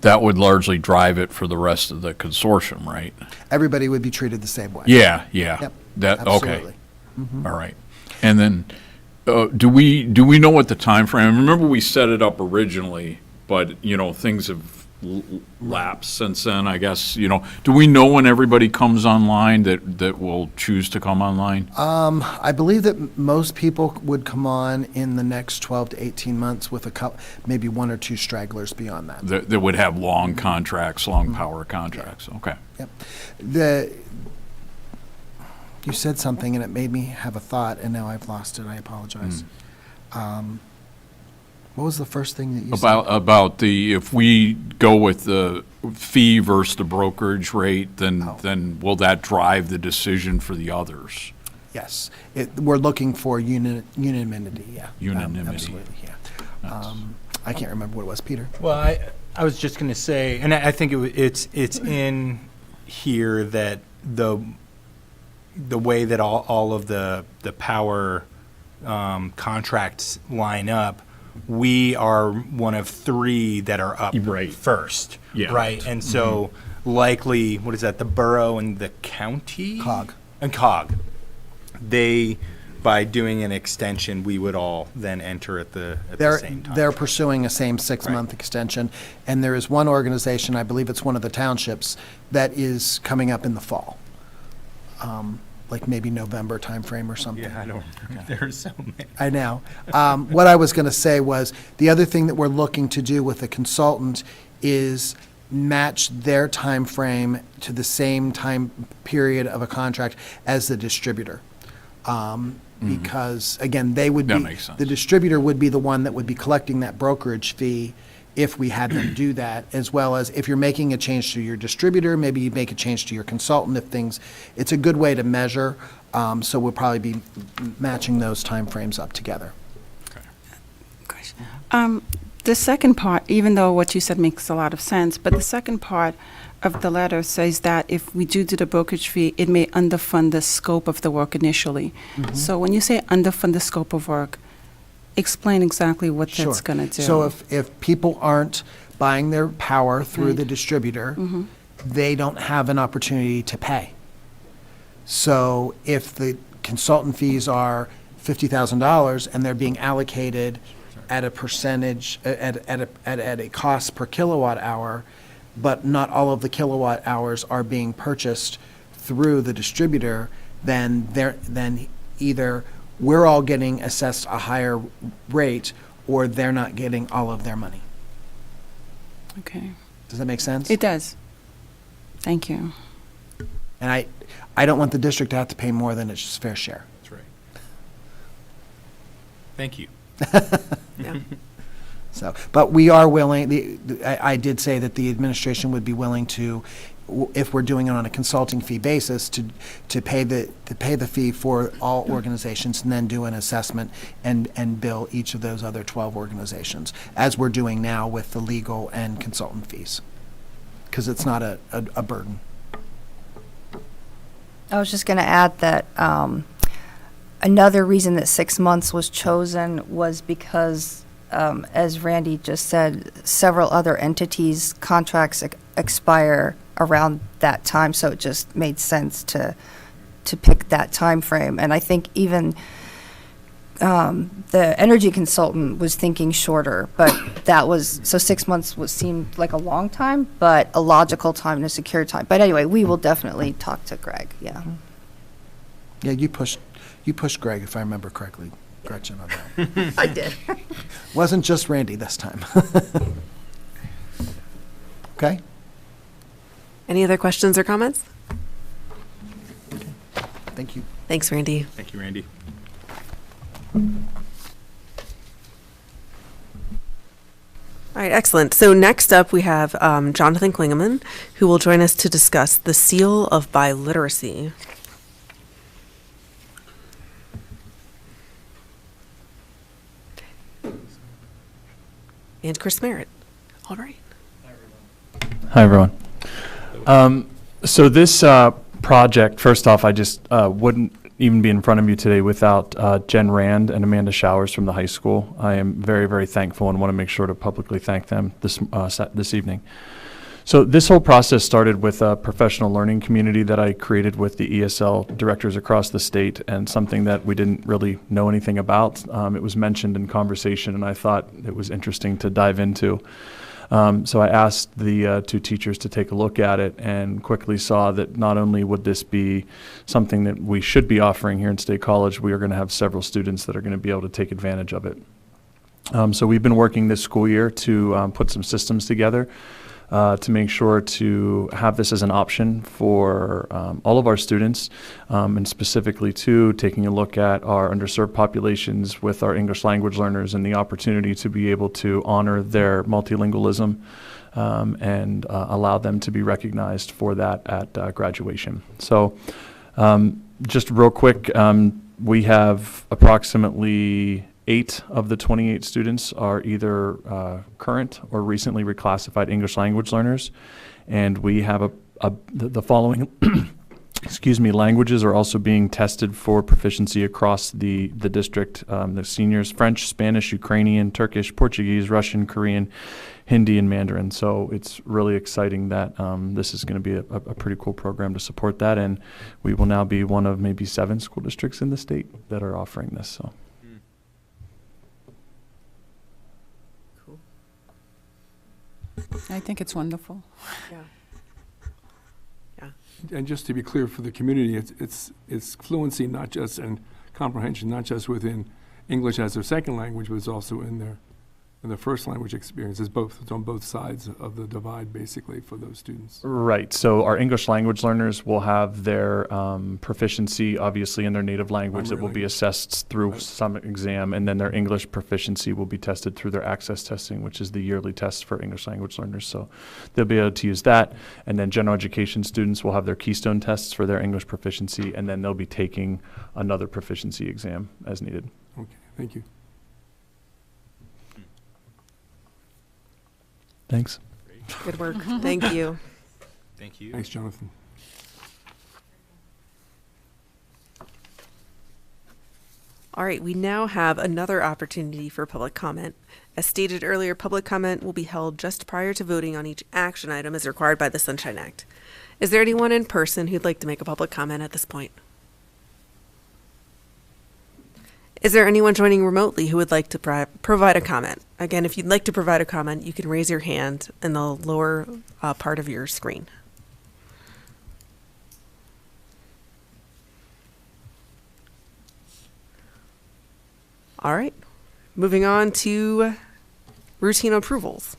[SPEAKER 11] that would largely drive it for the rest of the consortium, right?
[SPEAKER 9] Everybody would be treated the same way.
[SPEAKER 11] Yeah.
[SPEAKER 9] Yep,
[SPEAKER 11] That,
[SPEAKER 9] absolutely.
[SPEAKER 11] okay. All right. And then, do we know what the time frame? Remember, we set it up originally, but, things have lapsed since then, I guess. Do we know when everybody comes online that will choose to come online?
[SPEAKER 9] I believe that most people would come on in the next 12 to 18 months with maybe one or two stragglers beyond that.
[SPEAKER 11] That would have long contracts, long power contracts. Okay.
[SPEAKER 9] Yep. You said something and it made me have a thought, and now I've lost it. I apologize. What was the first thing that you said?
[SPEAKER 11] About if we go with the fee versus the brokerage rate, then will that drive the decision for the others?
[SPEAKER 9] Yes. We're looking for unanimity, yeah.
[SPEAKER 11] Unanimity.
[SPEAKER 9] Absolutely, yeah. I can't remember what it was, Peter.
[SPEAKER 12] Well, I was just going to say, and I think it's in here that the way that all of the power contracts line up, we are one of three that are up first.
[SPEAKER 11] Yeah.
[SPEAKER 12] Right. And so likely, what is that, the borough and the county?
[SPEAKER 9] COG.
[SPEAKER 12] And COG. They, by doing an extension, we would all then enter at the same time.
[SPEAKER 9] They're pursuing a same 6-month extension, and there is one organization, I believe it's one of the townships, that is coming up in the fall. Like maybe November timeframe or something.
[SPEAKER 12] Yeah, I don't remember. There are so many.
[SPEAKER 9] I know. What I was going to say was, the other thing that we're looking to do with the consultant is match their time frame to the same time period of a contract as the distributor. Because, again, they would
[SPEAKER 11] That
[SPEAKER 9] be,
[SPEAKER 11] makes sense.
[SPEAKER 9] the distributor would be the one that would be collecting that brokerage fee if we had them do that, as well as if you're making a change to your distributor, maybe you make a change to your consultant it's a good way to measure, so we'll probably be matching those timeframes up together.
[SPEAKER 7] The second part, even though what you said makes a lot of sense, but the second part of the letter says that if we do the brokerage fee, it may underfund the scope of the work initially. So when you say underfund the scope of work, explain exactly what that's going to do.
[SPEAKER 9] So if people aren't buying their power through the distributor, they don't have an opportunity to pay. So if the consultant fees are $50,000 and they're being allocated at a percentage, at a cost per kilowatt hour, but not all of the kilowatt hours are being purchased through the distributor, then either we're all getting assessed a higher rate, or they're not getting all of their money.
[SPEAKER 7] Okay.
[SPEAKER 9] Does that make sense?
[SPEAKER 7] It does. Thank you.
[SPEAKER 9] And I don't want the district to have to pay more than its fair share.
[SPEAKER 12] That's right. Thank you.
[SPEAKER 1] Yeah.
[SPEAKER 9] So, but we are willing, I did say that the administration would be willing to, if we're doing it on a consulting fee basis, to pay the fee for all organizations and then do an assessment and bill each of those other 12 organizations, as we're doing now with the legal and consultant fees, because it's not a burden.
[SPEAKER 8] I was just going to add that another reason that 6 months was chosen was because, as Randy just said, several other entities' contracts expire around that time, so it just made sense to pick that time frame. And I think even the energy consultant was thinking shorter, but so 6 months seemed like a long time, but a logical time and a secure time. But anyway, we will definitely talk to Greg, yeah.
[SPEAKER 9] Yeah, you pushed Greg, if I remember correctly, Gretchen, on that.
[SPEAKER 1] I did.
[SPEAKER 9] Wasn't just Randy this time. Okay?
[SPEAKER 1] Any other questions or comments?
[SPEAKER 9] Thank you.
[SPEAKER 1] Thanks, Randy.
[SPEAKER 12] Thank you, Randy.
[SPEAKER 1] All right, excellent. So next up, we have Jonathan Klingeman, who will join us to discuss the Seal of Biliteracy. And Chris Merritt. All right.
[SPEAKER 15] Hi, everyone. So this project, first off, I just wouldn't even be in front of you today without Jen Rand and Amanda Showers from the high school. I am very, very thankful and want to make sure to publicly thank them this evening. So this whole process started with a professional learning community that I created with the ESL directors across the state, and something that we didn't really know anything about. It was mentioned in conversation, and I thought it was interesting to dive into. So I asked the two teachers to take a look at it, and quickly saw that not only would this be something that we should be offering here in State College, we are going to have several students that are going to be able to take advantage of it. So we've been working this school year to put some systems together to make sure to have this as an option for all of our students, and specifically too taking a look at our underserved populations with our English language learners, and the opportunity to be able to honor their multilingualism and allow them to be recognized for that at graduation. So just real quick, we have approximately 8 of the 28 students are either current or recently reclassified English language learners, and we have the following excuse me, languages are also being tested for proficiency across the district. The seniors: French, Spanish, Ukrainian, Turkish, Portuguese, Russian, Korean, Hindi, and Mandarin. So it's really exciting that this is going to be a pretty cool program to support that, and we will now be one of maybe 7 school districts in the state that are offering this. So.
[SPEAKER 7] I think it's wonderful.
[SPEAKER 1] Yeah.
[SPEAKER 16] And just to be clear for the community, it's fluency, not just, and comprehension, not just within English as their second language, but it's also in their first language experience. It's on both sides of the divide, basically, for those students.
[SPEAKER 15] Right. So our English language learners will have their proficiency, obviously, in their native language that will be assessed through some exam, and then their English proficiency will be tested through their access testing, which is the yearly test for English language learners. So they'll be able to use that, and then general education students will have their Keystone tests for their English proficiency, and then they'll be taking another proficiency exam as needed.
[SPEAKER 16] Okay, thank you.
[SPEAKER 15] Thanks.
[SPEAKER 1] Good work. Thank you.
[SPEAKER 12] Thank you.
[SPEAKER 16] Thanks, Jonathan.
[SPEAKER 1] All right, we now have another opportunity for public comment. As stated earlier, public comment will be held just prior to voting on each action item as required by the Sunshine Act. Is there anyone in person who'd like to make a public comment at this point? Is there anyone joining remotely who would like to provide a comment? Again, if you'd like to provide a comment, you can raise your hand in the lower part of your screen. All right, moving on to routine approvals.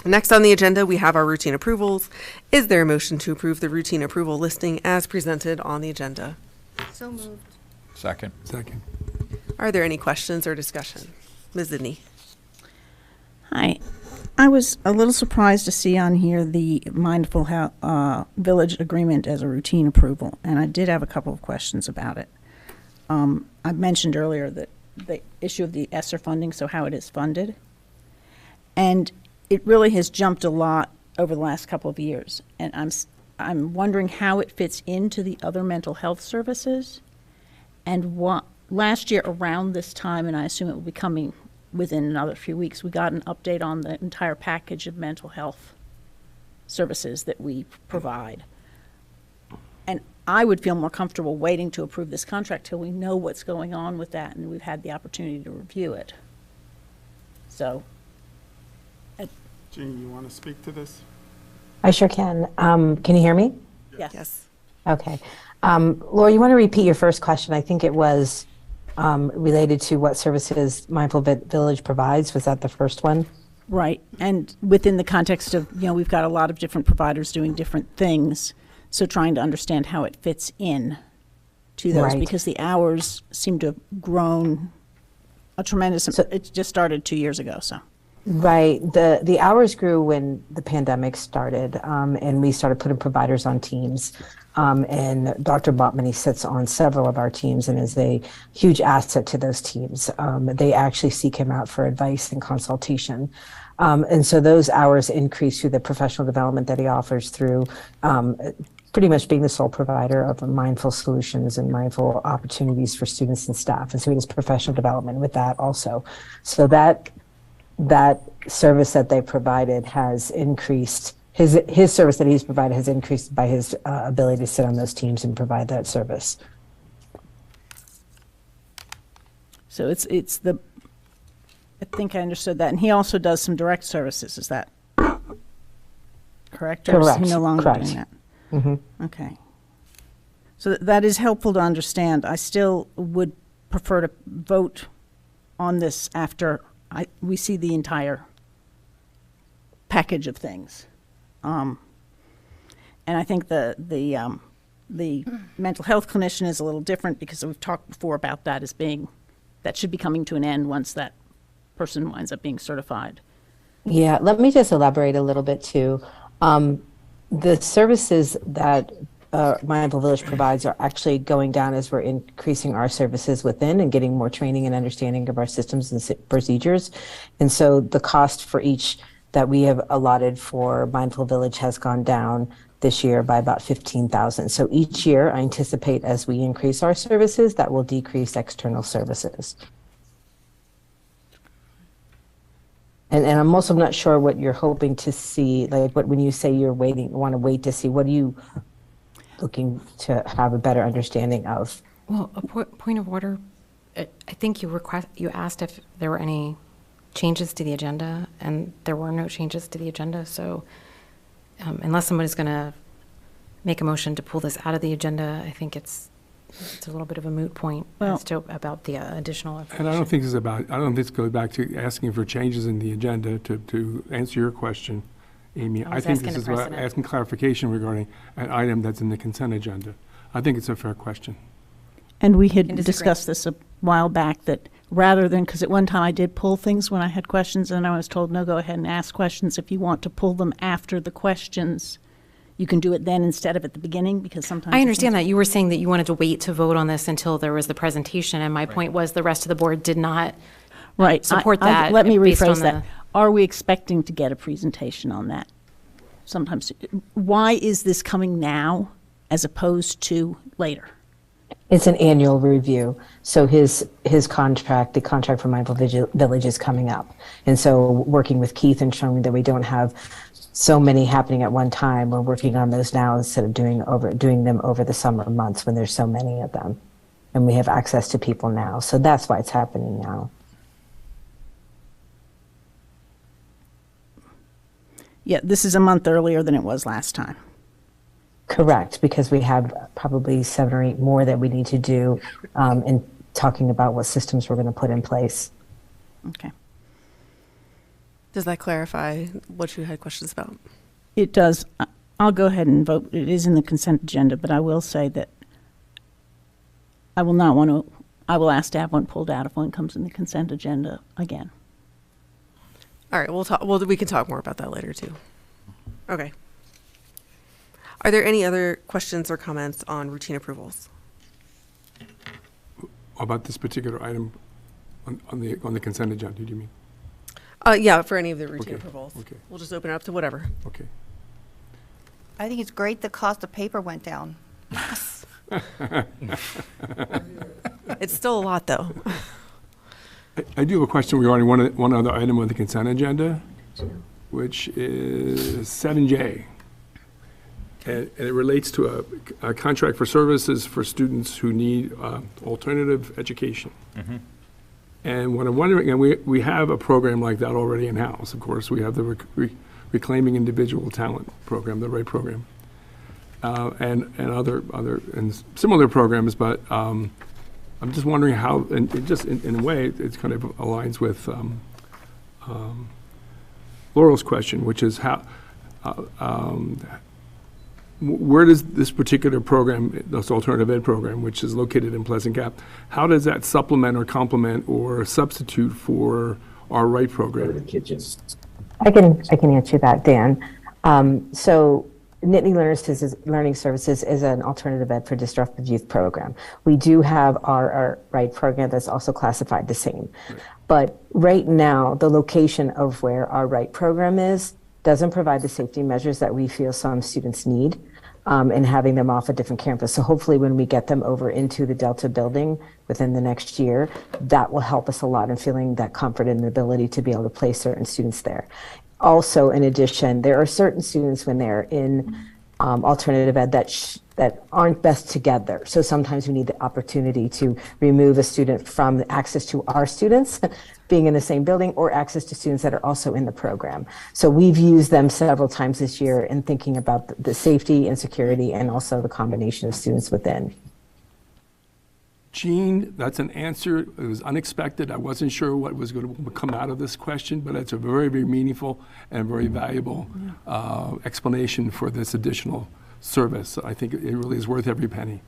[SPEAKER 1] Next on the agenda, we have our routine approvals. Is there a motion to approve the routine approval listing as presented on the agenda?
[SPEAKER 8] So moved.
[SPEAKER 11] Second.
[SPEAKER 16] Second.
[SPEAKER 1] Are there any questions or discussion? Ms. Zidney.
[SPEAKER 3] Hi. I was a little surprised to see on here the Mindful Village agreement as a routine approval, and I did have a couple of questions about it. I mentioned earlier that the issue of the ESSER funding, so how it is funded, and it really has jumped a lot over the last couple of years, and I'm wondering how it fits into the other mental health services, and what last year around this time, and I assume it will be coming within another few weeks, we got an update on the entire package of mental health services that we provide. And I would feel more comfortable waiting to approve this contract till we know what's going on with that and we've had the opportunity to review it. So.
[SPEAKER 5] Jean, you want to speak to this?
[SPEAKER 17] I sure can. Can you hear me?
[SPEAKER 1] Yes.
[SPEAKER 17] Okay. Laura, you want to repeat your first question? I think it was related to what services Mindful Village provides. Was that the first one?
[SPEAKER 3] Right, and within the context of, we've got a lot of different providers doing different things, so trying to understand how it fits in to those,
[SPEAKER 17] Right.
[SPEAKER 3] because the hours seem to have grown a tremendous, it just started 2 years ago, so.
[SPEAKER 17] Right. The hours grew when the pandemic started, and we started putting providers on teams. And Dr. Botman, he sits on several of our teams and is a huge asset to those teams. They actually seek him out for advice and consultation. And so those hours increase through the professional development that he offers through pretty much being the sole provider of mindful solutions and mindful opportunities for students and staff. And so he does professional development with that also. So that service that they provided has increased, his service that he's provided has increased by his ability to sit on those teams and provide that service.
[SPEAKER 3] So it's the, I think I understood that, and he also does some direct services, is that correct? Or is
[SPEAKER 17] Correct.
[SPEAKER 3] he no longer
[SPEAKER 17] Correct.
[SPEAKER 3] doing that?
[SPEAKER 17] Mm-hmm.
[SPEAKER 3] Okay. So that is helpful to understand. I still would prefer to vote on this after we see the entire package of things. And I think the mental health clinician is a little different because we've talked before about that as being, that should be coming to an end once that person winds up being certified.
[SPEAKER 17] Yeah, let me just elaborate a little bit too. The services that Mindful Village provides are actually going down as we're increasing our services within and getting more training and understanding of our systems and procedures. And so the cost for each that we have allotted for Mindful Village has gone down this year by about $15,000. So each year I anticipate as we increase our services, that will decrease external services. And I'm also not sure what you're hoping to see, like when you say you're want to wait to see, what are you looking to have a better understanding of?
[SPEAKER 13] Well, a point of order. I think you asked if there were any changes to the agenda, and there were no changes to the agenda. So unless somebody's going to make a motion to pull this out of the agenda, I think it's a little bit of a moot point as to about the additional information.
[SPEAKER 16] And I don't think this goes back to asking for changes in the agenda to answer your question, Amy. I think this is about asking clarification regarding an item that's in the consent agenda. I think it's a fair question.
[SPEAKER 3] And we had discussed this a while back, that rather than, because at one time I did pull things when I had questions, and I was told, no, go ahead and ask questions. If you want to pull them after the questions, you can do it then instead of at the beginning, because sometimes...
[SPEAKER 13] I understand that. You were saying that you wanted to wait to vote on this until there was the presentation, and my point was the rest of the board did not support that.
[SPEAKER 3] Let me
[SPEAKER 13] based on
[SPEAKER 3] rephrase that. Are we expecting to get a presentation on that? Sometimes. Why is this coming now as opposed to later?
[SPEAKER 17] It's an annual review. So his contract, the contract for Mindful Village is coming up. And so working with Keith and showing that we don't have so many happening at one time, we're working on those now instead of doing them over the summer months when there's so many of them. And we have access to people now. So that's why it's happening now.
[SPEAKER 3] Yeah, this is a month earlier than it was last time.
[SPEAKER 17] Correct, because we have probably 7 or 8 more that we need to do in talking about what systems we're going to put in place.
[SPEAKER 3] Okay.
[SPEAKER 1] Does that clarify what you had questions about?
[SPEAKER 3] It does. I'll go ahead and vote. It is in the consent agenda, but I will say that I will not want to, I will ask to have one pulled out if one comes in the consent agenda again.
[SPEAKER 1] All right, we'll talk. Well, we can talk more about that later too. Okay. Are there any other questions or comments on routine approvals?
[SPEAKER 16] About this particular item on the consent agenda, do you mean?
[SPEAKER 1] Yeah, for any of the routine
[SPEAKER 16] Okay,
[SPEAKER 1] approvals.
[SPEAKER 16] okay.
[SPEAKER 1] We'll just open it up to whatever.
[SPEAKER 16] Okay.
[SPEAKER 8] I think it's great the cost of paper went down.
[SPEAKER 1] Yes. It's still a lot, though.
[SPEAKER 16] I do have a question regarding one other item on the consent agenda, which is 7J. And it relates to a contract for services for students who need alternative education.
[SPEAKER 12] Mm-hmm.
[SPEAKER 16] And what I'm wondering, and we have a program like that already in-house, of course. We have the Reclaiming Individual Talent program, the RIGHT program, and other and similar programs. But I'm just wondering how, and it just in a way, it kind of aligns with Laurel's question, which is where does this particular program, this alternative ed program, which is located in Pleasant Gap, how does that supplement or complement or substitute for our Right program?
[SPEAKER 17] I can answer that, Dan. So Nittany Learning Services is an alternative ed for disruptive youth program. We do have our Right program that's also classified the same. But right now, the location of where our Right program is doesn't provide the safety measures that we feel some students need in having them off a different campus. So hopefully when we get them over into the Delta building within the next year, that will help us a lot in feeling that comfort and ability to be able to place certain students there. Also, in addition, there are certain students when they're in alternative ed that aren't best together. So sometimes we need the opportunity to remove a student from the access to our students being in the same building or access to students that are also in the program. So we've used them several times this year in thinking about the safety and security and also the combination of students within.
[SPEAKER 16] Jean, that's an answer. It was unexpected. I wasn't sure what was going to come out of this question, but it's a very, very meaningful and very valuable explanation for this additional service. I think it really is worth every penny,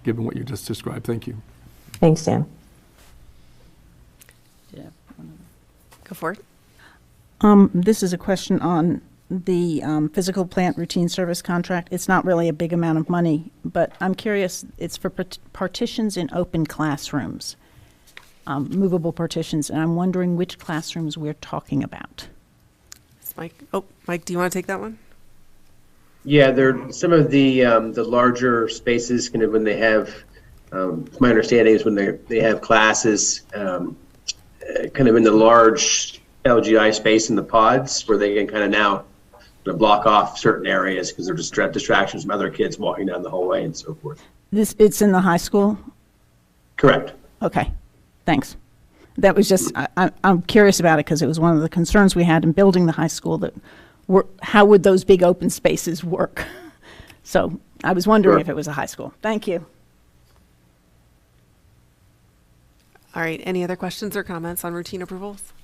[SPEAKER 16] given what you just described. Thank you.
[SPEAKER 17] Thanks, Dan.
[SPEAKER 1] Go for it.
[SPEAKER 3] This is a question on the physical plant routine service contract. It's not really a big amount of money, but I'm curious, it's for partitions in open classrooms, movable partitions, and I'm wondering which classrooms we're talking about.
[SPEAKER 1] It's Mike. Oh, Mike, do you want to take that one?
[SPEAKER 18] Yeah, they're some of the larger spaces, kind of when they have, my understanding is when they have classes kind of in the large LGI space in the pods where they can kind of now block off certain areas because they're just distractions from other kids walking down the hallway and so forth.
[SPEAKER 3] It's in the high school?
[SPEAKER 18] Correct.
[SPEAKER 3] Okay, thanks. That was just, I'm curious about it because it was one of the concerns we had in building the high school that how would those big open spaces work? So I was wondering if it was a high school. Thank you.
[SPEAKER 1] All right, any other questions or comments on routine approvals?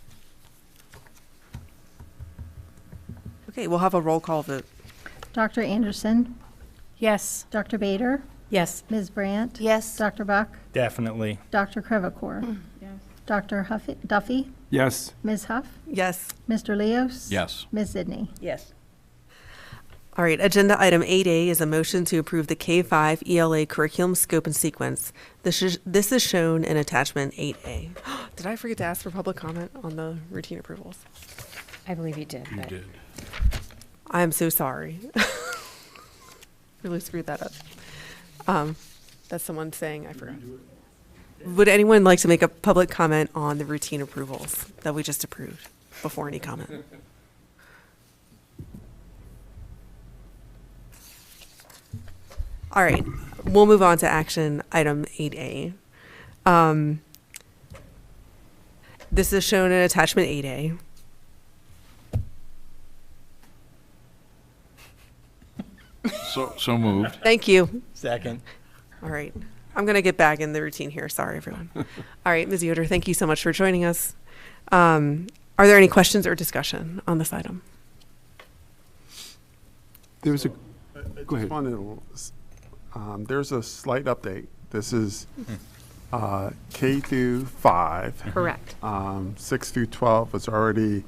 [SPEAKER 1] Okay, we'll have a roll call vote.
[SPEAKER 2] Dr. Anderson?
[SPEAKER 14] Yes.
[SPEAKER 2] Dr. Bader?
[SPEAKER 14] Yes.
[SPEAKER 2] Ms. Brandt?
[SPEAKER 8] Yes.
[SPEAKER 2] Dr. Buck?
[SPEAKER 12] Definitely.
[SPEAKER 2] Dr. Krivakor? Yes. Dr. Duffy?
[SPEAKER 16] Yes.
[SPEAKER 2] Ms. Huff?
[SPEAKER 1] Yes.
[SPEAKER 2] Mr. Leos?
[SPEAKER 11] Yes.
[SPEAKER 2] Ms. Zidney?
[SPEAKER 3] Yes.
[SPEAKER 1] All right, agenda item 8A is a motion to approve the K-5 ELA curriculum scope and sequence. This is shown in attachment 8A. Did I forget to ask for public comment on the routine approvals?
[SPEAKER 13] I believe you did.
[SPEAKER 11] You did.
[SPEAKER 1] I am so sorry. Really screwed that up. That's someone saying I forgot. Would anyone like to make a public comment on the routine approvals that we just approved before any comment? All right, we'll move on to action item 8A. This is shown in attachment 8A.
[SPEAKER 11] So moved.
[SPEAKER 1] Thank you.
[SPEAKER 12] Second.
[SPEAKER 1] All right. I'm going to get back in the routine here. Sorry, everyone. All right, Ms. Yoder, thank you so much for joining us. Are there any questions or discussion on this item?
[SPEAKER 5] There's a,
[SPEAKER 16] Go ahead.
[SPEAKER 5] There's a slight update. This is K through 5.
[SPEAKER 6] Correct.
[SPEAKER 5] 6 through 12 was already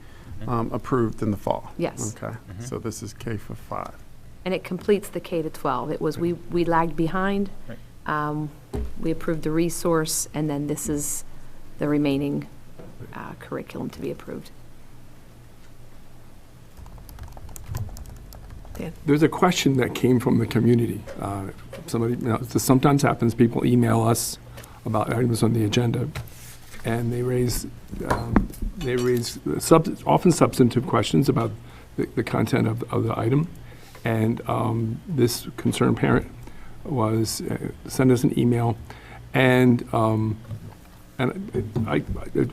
[SPEAKER 5] approved in the fall.
[SPEAKER 6] Yes.
[SPEAKER 5] Okay. So this is K for 5.
[SPEAKER 6] And it completes the K to 12. It was, we lagged behind. We approved the resource, and then this is the remaining curriculum to be approved.
[SPEAKER 1] Dan?
[SPEAKER 16] There's a question that came from the community. Somebody, this sometimes happens, people email us about items on the agenda, and they raise often substantive questions about the content of the item. And this concerned parent was sent us an email, and I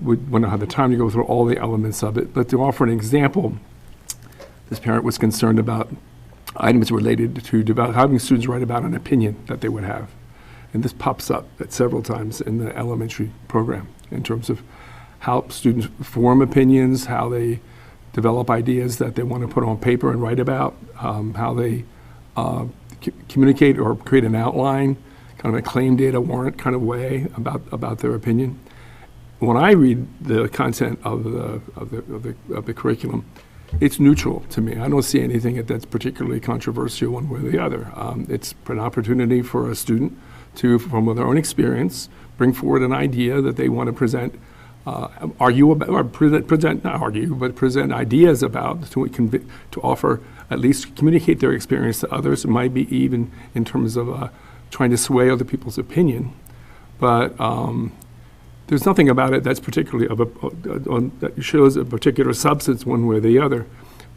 [SPEAKER 16] would want to have the time to go through all the elements of it, but to offer an example, this parent was concerned about items related to having students write about an opinion that they would have. And this pops up at several times in the elementary program in terms of how students form opinions, how they develop ideas that they want to put on paper and write about, how they communicate or create an outline, kind of a claim data warrant kind of way about their opinion. When I read the content of the curriculum, it's neutral to me. I don't see anything that's particularly controversial one way or the other. It's an opportunity for a student to, from their own experience, bring forward an idea that they want to present, argue about, or not argue, but present ideas about, to offer, at least communicate their experience to others. It might be even in terms of trying to sway other people's opinion. But there's nothing about it that's particularly that shows a particular substance one way or the other.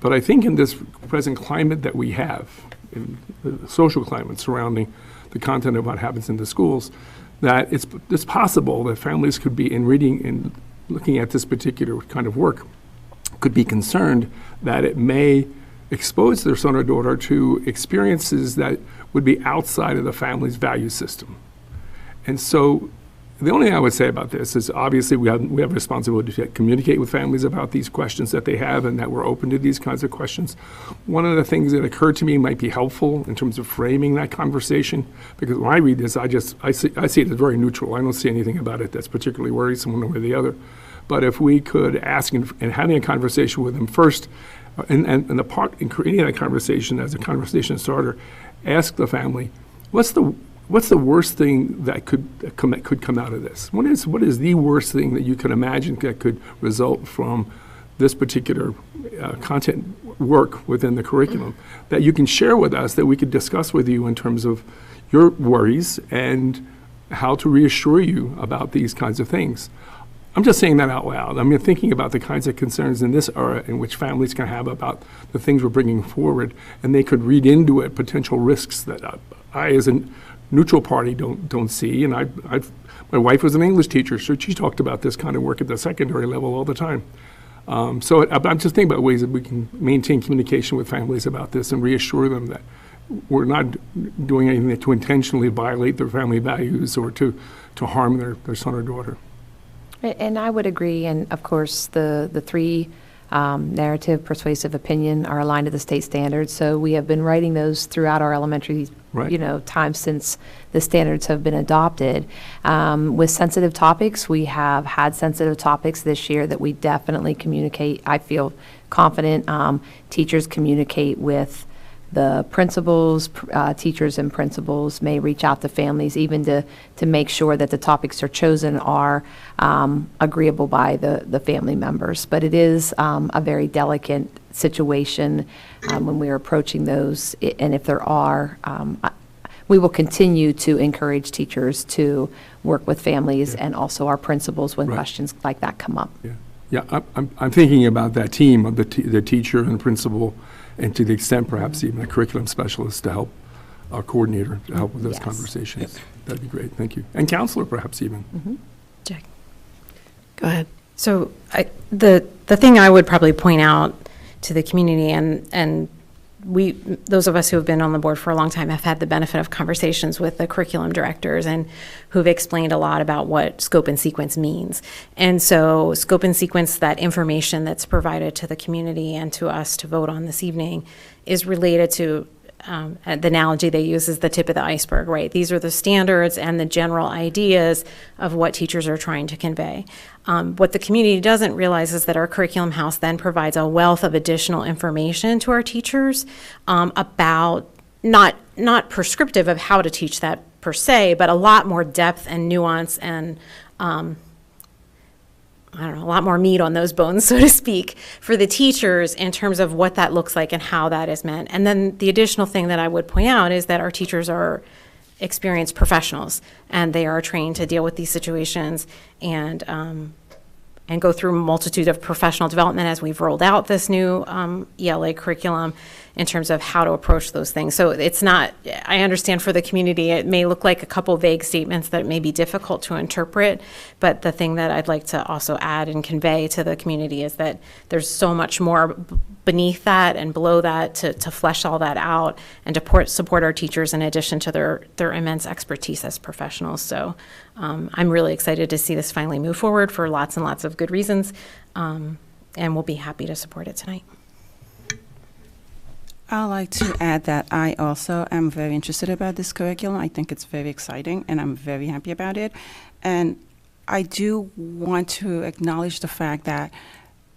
[SPEAKER 16] But I think in this present climate that we have, in the social climate surrounding the content of what happens in the schools, that it's possible that families could be, in reading and looking at this particular kind of work, could be concerned that it may expose their son or daughter to experiences that would be outside of the family's value system. And so the only thing I would say about this is obviously we have a responsibility to communicate with families about these questions that they have and that we're open to these kinds of questions. One of the things that occurred to me might be helpful in terms of framing that conversation, because when I read this, I see it as very neutral. I don't see anything about it that's particularly worrisome one way or the other. But if we could ask and having a conversation with them first, and the part in creating that conversation as a conversation starter, ask the family, what's the worst thing that could come out of this? What is the worst thing that you can imagine that could result from this particular content work within the curriculum that you can share with us, that we could discuss with you in terms of your worries and how to reassure you about these kinds of things? I'm just saying that out loud. I mean, thinking about the kinds of concerns in this era in which families can have about the things we're bringing forward, and they could read into it potential risks that I as a neutral party don't see. And my wife was an English teacher, so she talked about this kind of work at the secondary level all the time. So I'm just thinking about ways that we can maintain communication with families about this and reassure them that we're not doing anything to intentionally violate their family values or to harm their son or daughter.
[SPEAKER 6] And I would agree, and of course, the three narrative, persuasive, opinion are aligned to the state standards. So we have been writing those throughout our elementary, time since the standards have been adopted. With sensitive topics, we have had sensitive topics this year that we definitely communicate. I feel confident teachers communicate with the principals, teachers and principals may reach out to families even to make sure that the topics are chosen are agreeable by the family members. But it is a very delicate situation when we're approaching those, and if there are, we will continue to encourage teachers to work with families and also our principals when questions like that come up.
[SPEAKER 16] Yeah, I'm thinking about that team of the teacher and principal, and to the extent perhaps even a curriculum specialist to help, our coordinator to help with those conversations. That'd be great, thank you. And counselor perhaps even.
[SPEAKER 13] Jack.
[SPEAKER 1] Go ahead.
[SPEAKER 13] So the thing I would probably point out to the community, and those of us who have been on the board for a long time have had the benefit of conversations with the curriculum directors and who've explained a lot about what scope and sequence means. And so scope and sequence, that information that's provided to the community and to us to vote on this evening, is related to the analogy they use is the tip of the iceberg, right? These are the standards and the general ideas of what teachers are trying to convey. What the community doesn't realize is that our curriculum house then provides a wealth of additional information to our teachers about not prescriptive of how to teach that per se, but a lot more depth and nuance and a lot more meat on those bones, so to speak, for the teachers in terms of what that looks like and how that is meant. And then the additional thing that I would point out is that our teachers are experienced professionals, and they are trained to deal with these situations and go through a multitude of professional development as we've rolled out this new ELA curriculum in terms of how to approach those things. So it's not, I understand for the community, it may look like a couple vague statements that may be difficult to interpret, but the thing that I'd like to also add and convey to the community is that there's so much more beneath that and below that to flesh all that out and to support our teachers in addition to their immense expertise as professionals. So I'm really excited to see this finally move forward for lots and lots of good reasons. and we'll be happy to support it tonight.
[SPEAKER 7] I'd like to add that I also am very interested about this curriculum. I think it's very exciting, and I'm very happy about it. And I do want to acknowledge the fact that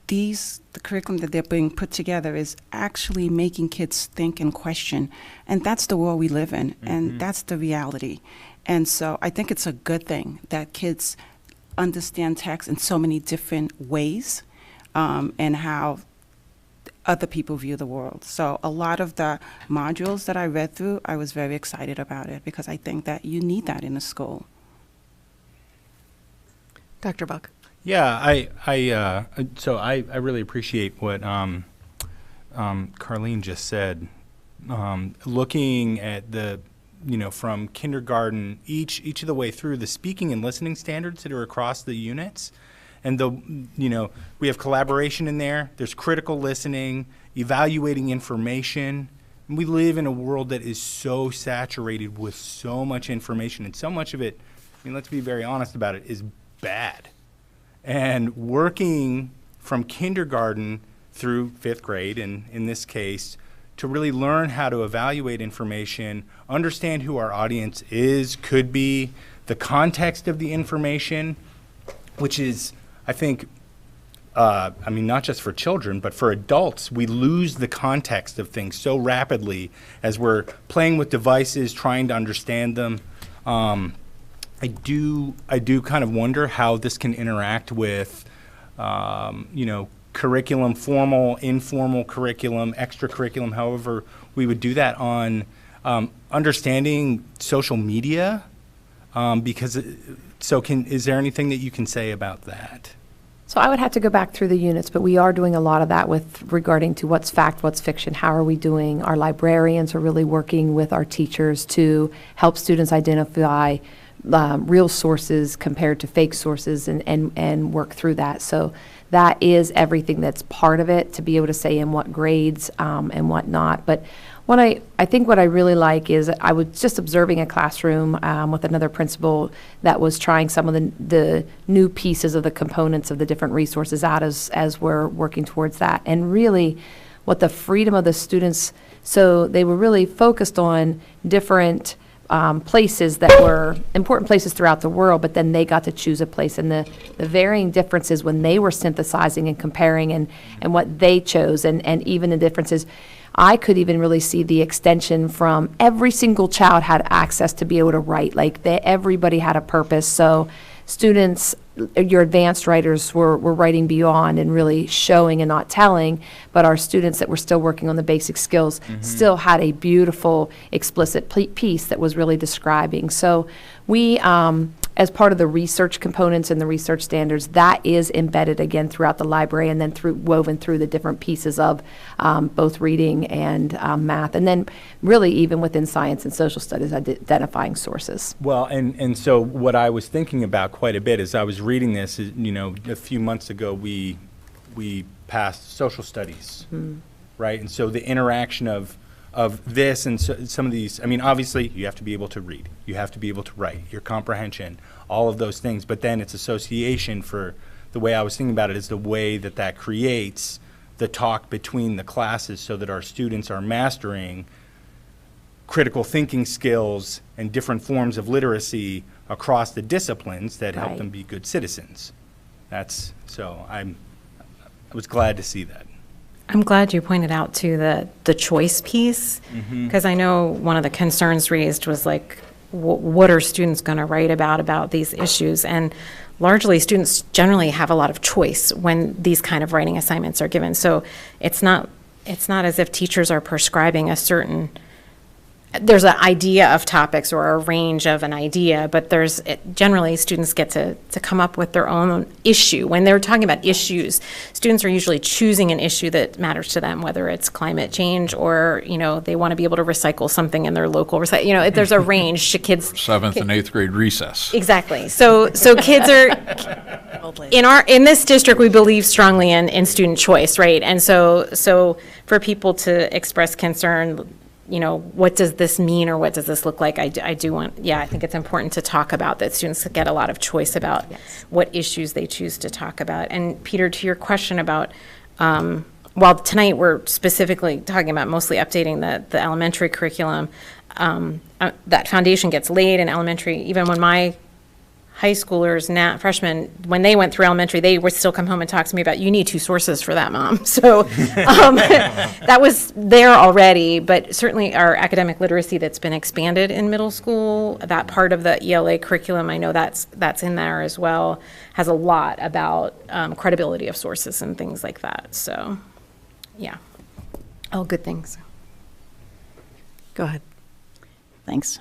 [SPEAKER 7] the curriculum that they're being put together is actually making kids think and question. And that's the world we live in, and that's the reality. And so I think it's a good thing that kids understand text in so many different ways, and how other people view the world. So a lot of the modules that I read through, I was very excited about it because I think that you need that in a school.
[SPEAKER 1] Dr. Buck.
[SPEAKER 12] Yeah, so I really appreciate what Carlene just said. Looking at the, from kindergarten, each of the way through, the speaking and listening standards that are across the units. And we have collaboration in there. There's critical listening, evaluating information. We live in a world that is so saturated with so much information, and so much of it, let's be very honest about it, is bad. And working from kindergarten through 5th grade, and in this case, to really learn how to evaluate information, understand who our audience is, could be, the context of the information, which is, I think, not just for children, but for adults, we lose the context of things so rapidly as we're playing with devices, trying to understand them. I do kind of wonder how this can interact with, curriculum, formal, informal curriculum, extracurriculum, however we would do that on understanding social media, is there anything that you can say about that?
[SPEAKER 6] So I would have to go back through the units, but we are doing a lot of that with regarding to what's fact, what's fiction, how are we doing. Our librarians are really working with our teachers to help students identify real sources compared to fake sources and work through that. So that is everything that's part of it, to be able to say in what grades and what not. But I think what I really like is I was just observing a classroom with another principal that was trying some of the new pieces of the components of the different resources out as we're working towards that. And really what the freedom of the students, so they were really focused on different places that were important places throughout the world, but then they got to choose a place, and the varying differences when they were synthesizing and comparing and what they chose, and even the differences. I could even really see the extension from every single child had access to be able to write, everybody had a purpose. So students, your advanced writers were writing beyond and really showing and not telling, but our students that were still working on the basic skills still had a beautiful explicit piece that was really describing. So we, as part of the research components and the research standards, that is embedded again throughout the library, and then woven through the different pieces of both reading and math, and then really even within science and social studies, identifying sources.
[SPEAKER 12] Well, and so what I was thinking about quite a bit as I was reading this is, a few months ago we passed social studies, right? And so the interaction of this and some of these, obviously you have to be able to read, you have to be able to write, your comprehension, all of those things, but then it's association. For the way I was thinking about it is the way that creates the talk between the classes, so that our students are mastering critical thinking skills and different forms of literacy across the disciplines that help them be good citizens. I was glad to see that.
[SPEAKER 13] I'm glad you pointed out to the choice piece, because I know one of the concerns raised was what are students going to write about these issues? And largely students generally have a lot of choice when these kind of writing assignments are given. So it's not as if teachers are prescribing there's an idea of topics or a range of an idea, but generally students get to come up with their own issue. When they're talking about issues, students are usually choosing an issue that matters to them, whether it's climate change or, they want to be able to recycle something in their local there's a range to kids.
[SPEAKER 11] 7th and 8th grade recess.
[SPEAKER 13] Exactly. So kids are, in this district, we believe strongly in student choice, right? And so for people to express concern, what does this mean or what does this look like? I do want, I think it's important to talk about that students get a lot of choice about what issues they choose to talk about. And Peter, to your question about, while tonight we're specifically talking about mostly updating the elementary curriculum, that foundation gets laid in elementary. Even when my high schoolers, freshmen, when they went through elementary, they would still come home and talk to me about, you need 2 sources for that, Mom. So that was there already, but certainly our academic literacy that's been expanded in middle school, that part of the ELA curriculum, I know that's in there as well, has a lot about credibility of sources and things like that. So, yeah, all good things.
[SPEAKER 1] Go ahead.
[SPEAKER 3] Thanks.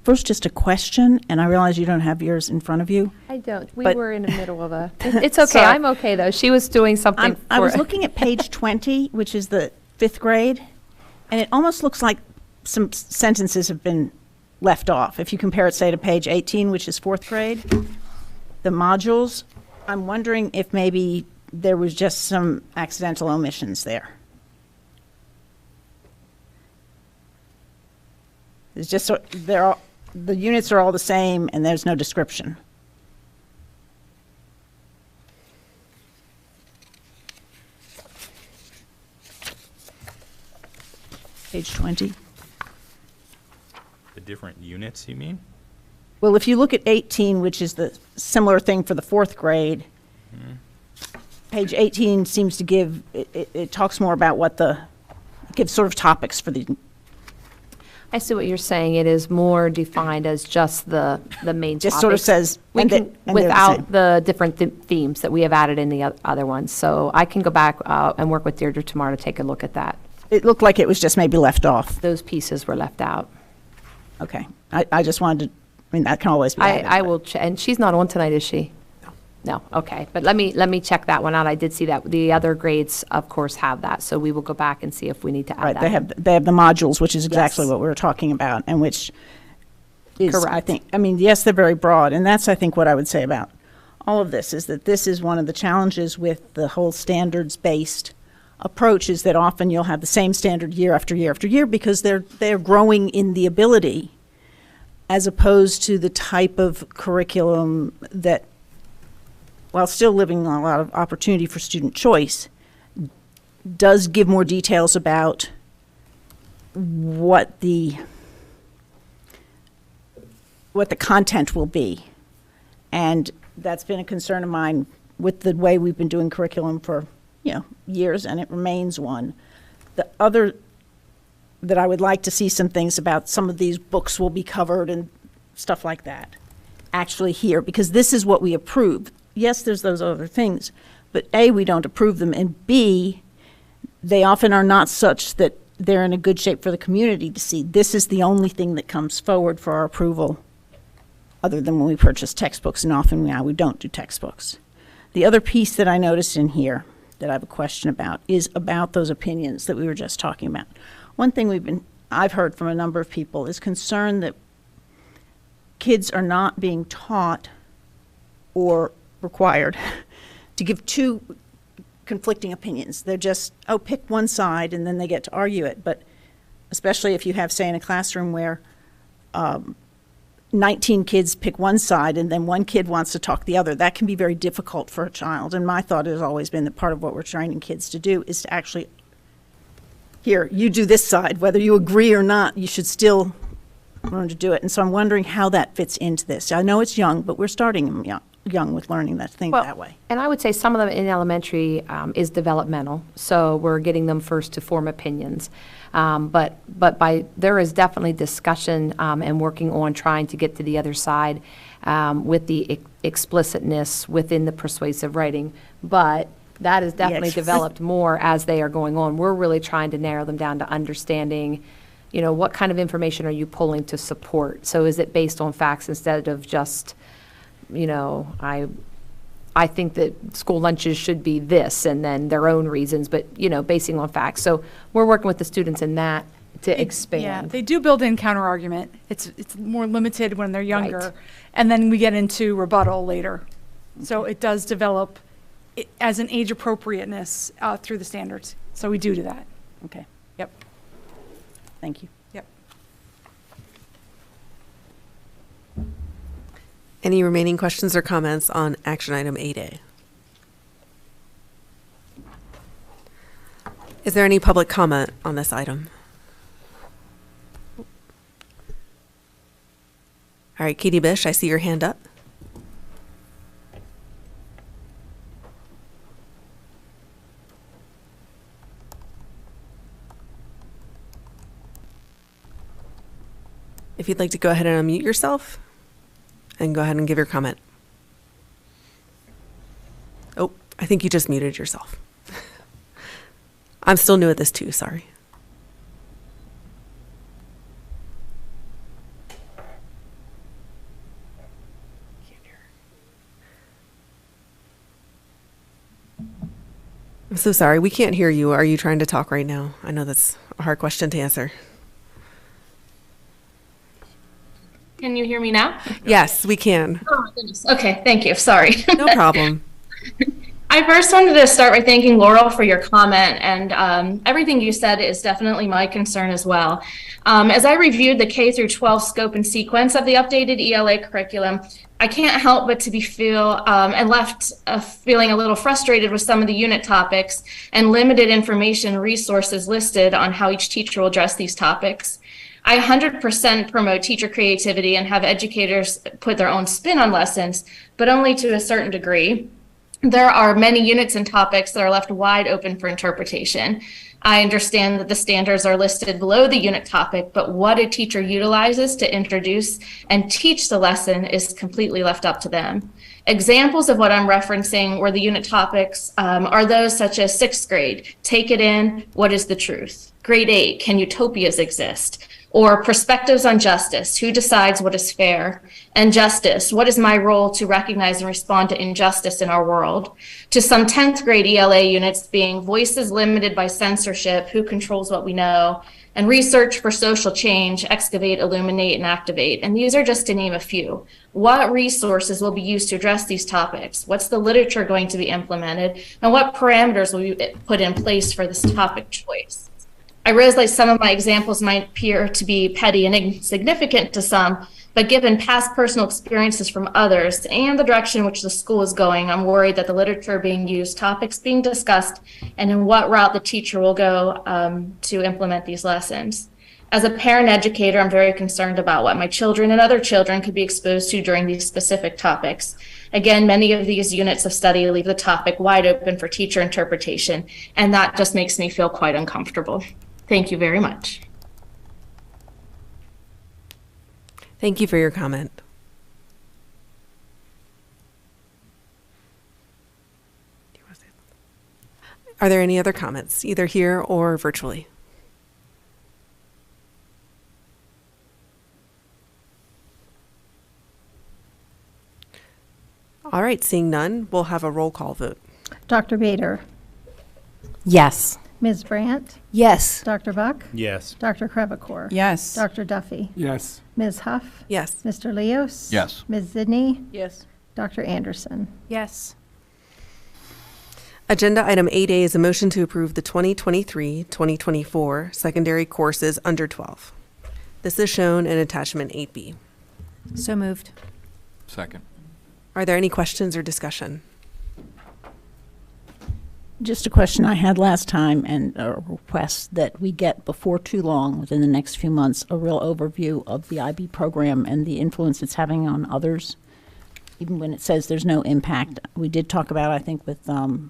[SPEAKER 3] First, just a question, and I realize you don't have yours in front of you.
[SPEAKER 6] I don't. We
[SPEAKER 3] But-
[SPEAKER 6] were in the middle of it's okay.
[SPEAKER 3] Sorry.
[SPEAKER 6] I'm okay, though. She was doing something.
[SPEAKER 3] I was looking at page 20, which is the 5th grade, and it almost looks like some sentences have been left off. If you compare it, say, to page 18, which is 4th grade, the modules, I'm wondering if maybe there was just some accidental omissions there. It's just, the units are all the same, and there's no description. Page 20.
[SPEAKER 12] The different units, you mean?
[SPEAKER 3] Well, if you look at 18, which is the similar thing for the 4th grade, page 18 seems to give, it talks more about it gives sort of topics for the.
[SPEAKER 6] I see what you're saying. It is more defined as just the main
[SPEAKER 3] Just sort of
[SPEAKER 6] topics.
[SPEAKER 3] says,
[SPEAKER 6] we
[SPEAKER 3] and
[SPEAKER 6] can,
[SPEAKER 3] they- and they're the
[SPEAKER 6] without
[SPEAKER 3] same.
[SPEAKER 6] the different themes that we have added in the other ones. So I can go back and work with Deirdre tomorrow to take a look at that.
[SPEAKER 3] It looked like it was just maybe left off.
[SPEAKER 6] Those pieces were left out.
[SPEAKER 3] Okay. I just wanted to, that can always be added.
[SPEAKER 6] I will, and she's not on tonight, is she? No, okay, but let me check that one out. I did see that. The other grades, of course, have that, so we will go back and see if we need to add
[SPEAKER 3] Right,
[SPEAKER 6] that.
[SPEAKER 3] they have the modules, which is exactly
[SPEAKER 6] Yes.
[SPEAKER 3] what we were talking about, and which is, I
[SPEAKER 6] Correct.
[SPEAKER 3] think, yes, they're very broad, and that's, I think, what I would say about all of this, is that this is one of the challenges with the whole standards-based approach, is that often you'll have the same standard year after year after year, because they're growing in the ability, as opposed to the type of curriculum that, while still leaving a lot of opportunity for student choice, does give more details about what the content will be. And that's been a concern of mine with the way we've been doing curriculum for, years, and it remains one. The other that I would like to see some things about, some of these books will be covered and stuff like that, actually here, because this is what we approve. Yes, there's those other things, but A, we don't approve them, and B, they often are not such that they're in a good shape for the community to see. This is the only thing that comes forward for our approval, other than when we purchase textbooks, and often now we don't do textbooks. The other piece that I noticed in here that I have a question about is about those opinions that we were just talking about. One thing I've heard from a number of people is concern that kids are not being taught or required to give 2 conflicting opinions. They're just, pick one side, and then they get to argue it. But especially if you have, say, in a classroom where 19 kids pick one side and then one kid wants to talk the other, that can be very difficult for a child. And my thought has always been that part of what we're training kids to do is to actually, here, you do this side, whether you agree or not, you should still learn to do it. And so I'm wondering how that fits into this. I know it's young, but we're starting them young with learning that thing that way.
[SPEAKER 6] And I would say some of them in elementary is developmental, so we're getting them first to form opinions. But there is definitely discussion and working on trying to get to the other side with the explicitness within the persuasive writing. But that is definitely
[SPEAKER 3] Yes.
[SPEAKER 6] developed more as they are going on. We're really trying to narrow them down to understanding, what kind of information are you pulling to support? So is it based on facts instead of just, I think that school lunches should be this, and then their own reasons, but, basing on facts. So we're working with the students in that to expand.
[SPEAKER 19] Yeah, they do build in counter-argument. It's more limited when they're younger.
[SPEAKER 6] Right.
[SPEAKER 19] And then we get into rebuttal later. So it does develop as an age appropriateness through the standards. So we do that.
[SPEAKER 3] Okay.
[SPEAKER 19] Yep.
[SPEAKER 3] Thank you.
[SPEAKER 1] Yep. Any remaining questions or comments on action item 8A? Is there any public comment on this item? All right, Katie Bish, I see your hand up. If you'd like to go ahead and unmute yourself and go ahead and give your comment. Oh, I think you just muted yourself. I'm still new at this too, sorry. I'm so sorry, we can't hear you. Are you trying to talk right now? I know that's a hard question to answer.
[SPEAKER 20] Can you hear me now?
[SPEAKER 1] Yes, we can.
[SPEAKER 20] Oh my goodness. Okay, thank you. Sorry.
[SPEAKER 1] No problem.
[SPEAKER 20] I first wanted to start by thanking Laurel for your comment, and everything you said is definitely my concern as well. As I reviewed the K through 12 scope and sequence of the updated ELA curriculum, I can't help but to be left feeling a little frustrated with some of the unit topics and limited information resources listed on how each teacher will address these topics. I 100% promote teacher creativity and have educators put their own spin on lessons, but only to a certain degree. There are many units and topics that are left wide open for interpretation. I understand that the standards are listed below the unit topic, but what a teacher utilizes to introduce and teach the lesson is completely left up to them. Examples of what I'm referencing where the unit topics are those such as 6th grade, take it in, what is the truth? Grade 8, can utopias exist? Or perspectives on justice, who decides what is fair? And justice, what is my role to recognize and respond to injustice in our world? To some 10th grade ELA units being voices limited by censorship, who controls what we know? And research for social change, excavate, illuminate, and activate. And these are just to name a few. What resources will be used to address these topics? What's the literature going to be implemented? And what parameters will be put in place for this topic choice? I realize some of my examples might appear to be petty and insignificant to some, but given past personal experiences from others and the direction in which the school is going, I'm worried that the literature being used, topics being discussed, and in what route the teacher will go to implement these lessons. As a parent educator, I'm very concerned about what my children and other children could be exposed to during these specific topics. Again, many of these units of study leave the topic wide open for teacher interpretation, and that just makes me feel quite uncomfortable. Thank you very much.
[SPEAKER 1] Thank you for your comment. Are there any other comments, either here or virtually? All right, seeing none, we'll have a roll call vote.
[SPEAKER 2] Dr. Bader.
[SPEAKER 13] Yes.
[SPEAKER 2] Ms. Brandt.
[SPEAKER 8] Yes.
[SPEAKER 2] Dr. Buck.
[SPEAKER 12] Yes.
[SPEAKER 2] Dr. Crevecore.
[SPEAKER 7] Yes.
[SPEAKER 2] Dr. Duffy.
[SPEAKER 16] Yes.
[SPEAKER 2] Ms. Huff.
[SPEAKER 1] Yes.
[SPEAKER 2] Mr. Leos.
[SPEAKER 11] Yes.
[SPEAKER 2] Ms. Zidney.
[SPEAKER 3] Yes.
[SPEAKER 2] Dr. Anderson.
[SPEAKER 14] Yes.
[SPEAKER 1] Agenda item 8A is a motion to approve the 2023-2024 secondary courses under 12. This is shown in attachment 8B.
[SPEAKER 14] So moved.
[SPEAKER 11] Second.
[SPEAKER 1] Are there any questions or discussion?
[SPEAKER 3] Just a question I had last time and a request that we get before too long, within the next few months, a real overview of the IB program and the influence it's having on others. Even when it says there's no impact, we did talk about, I think with, I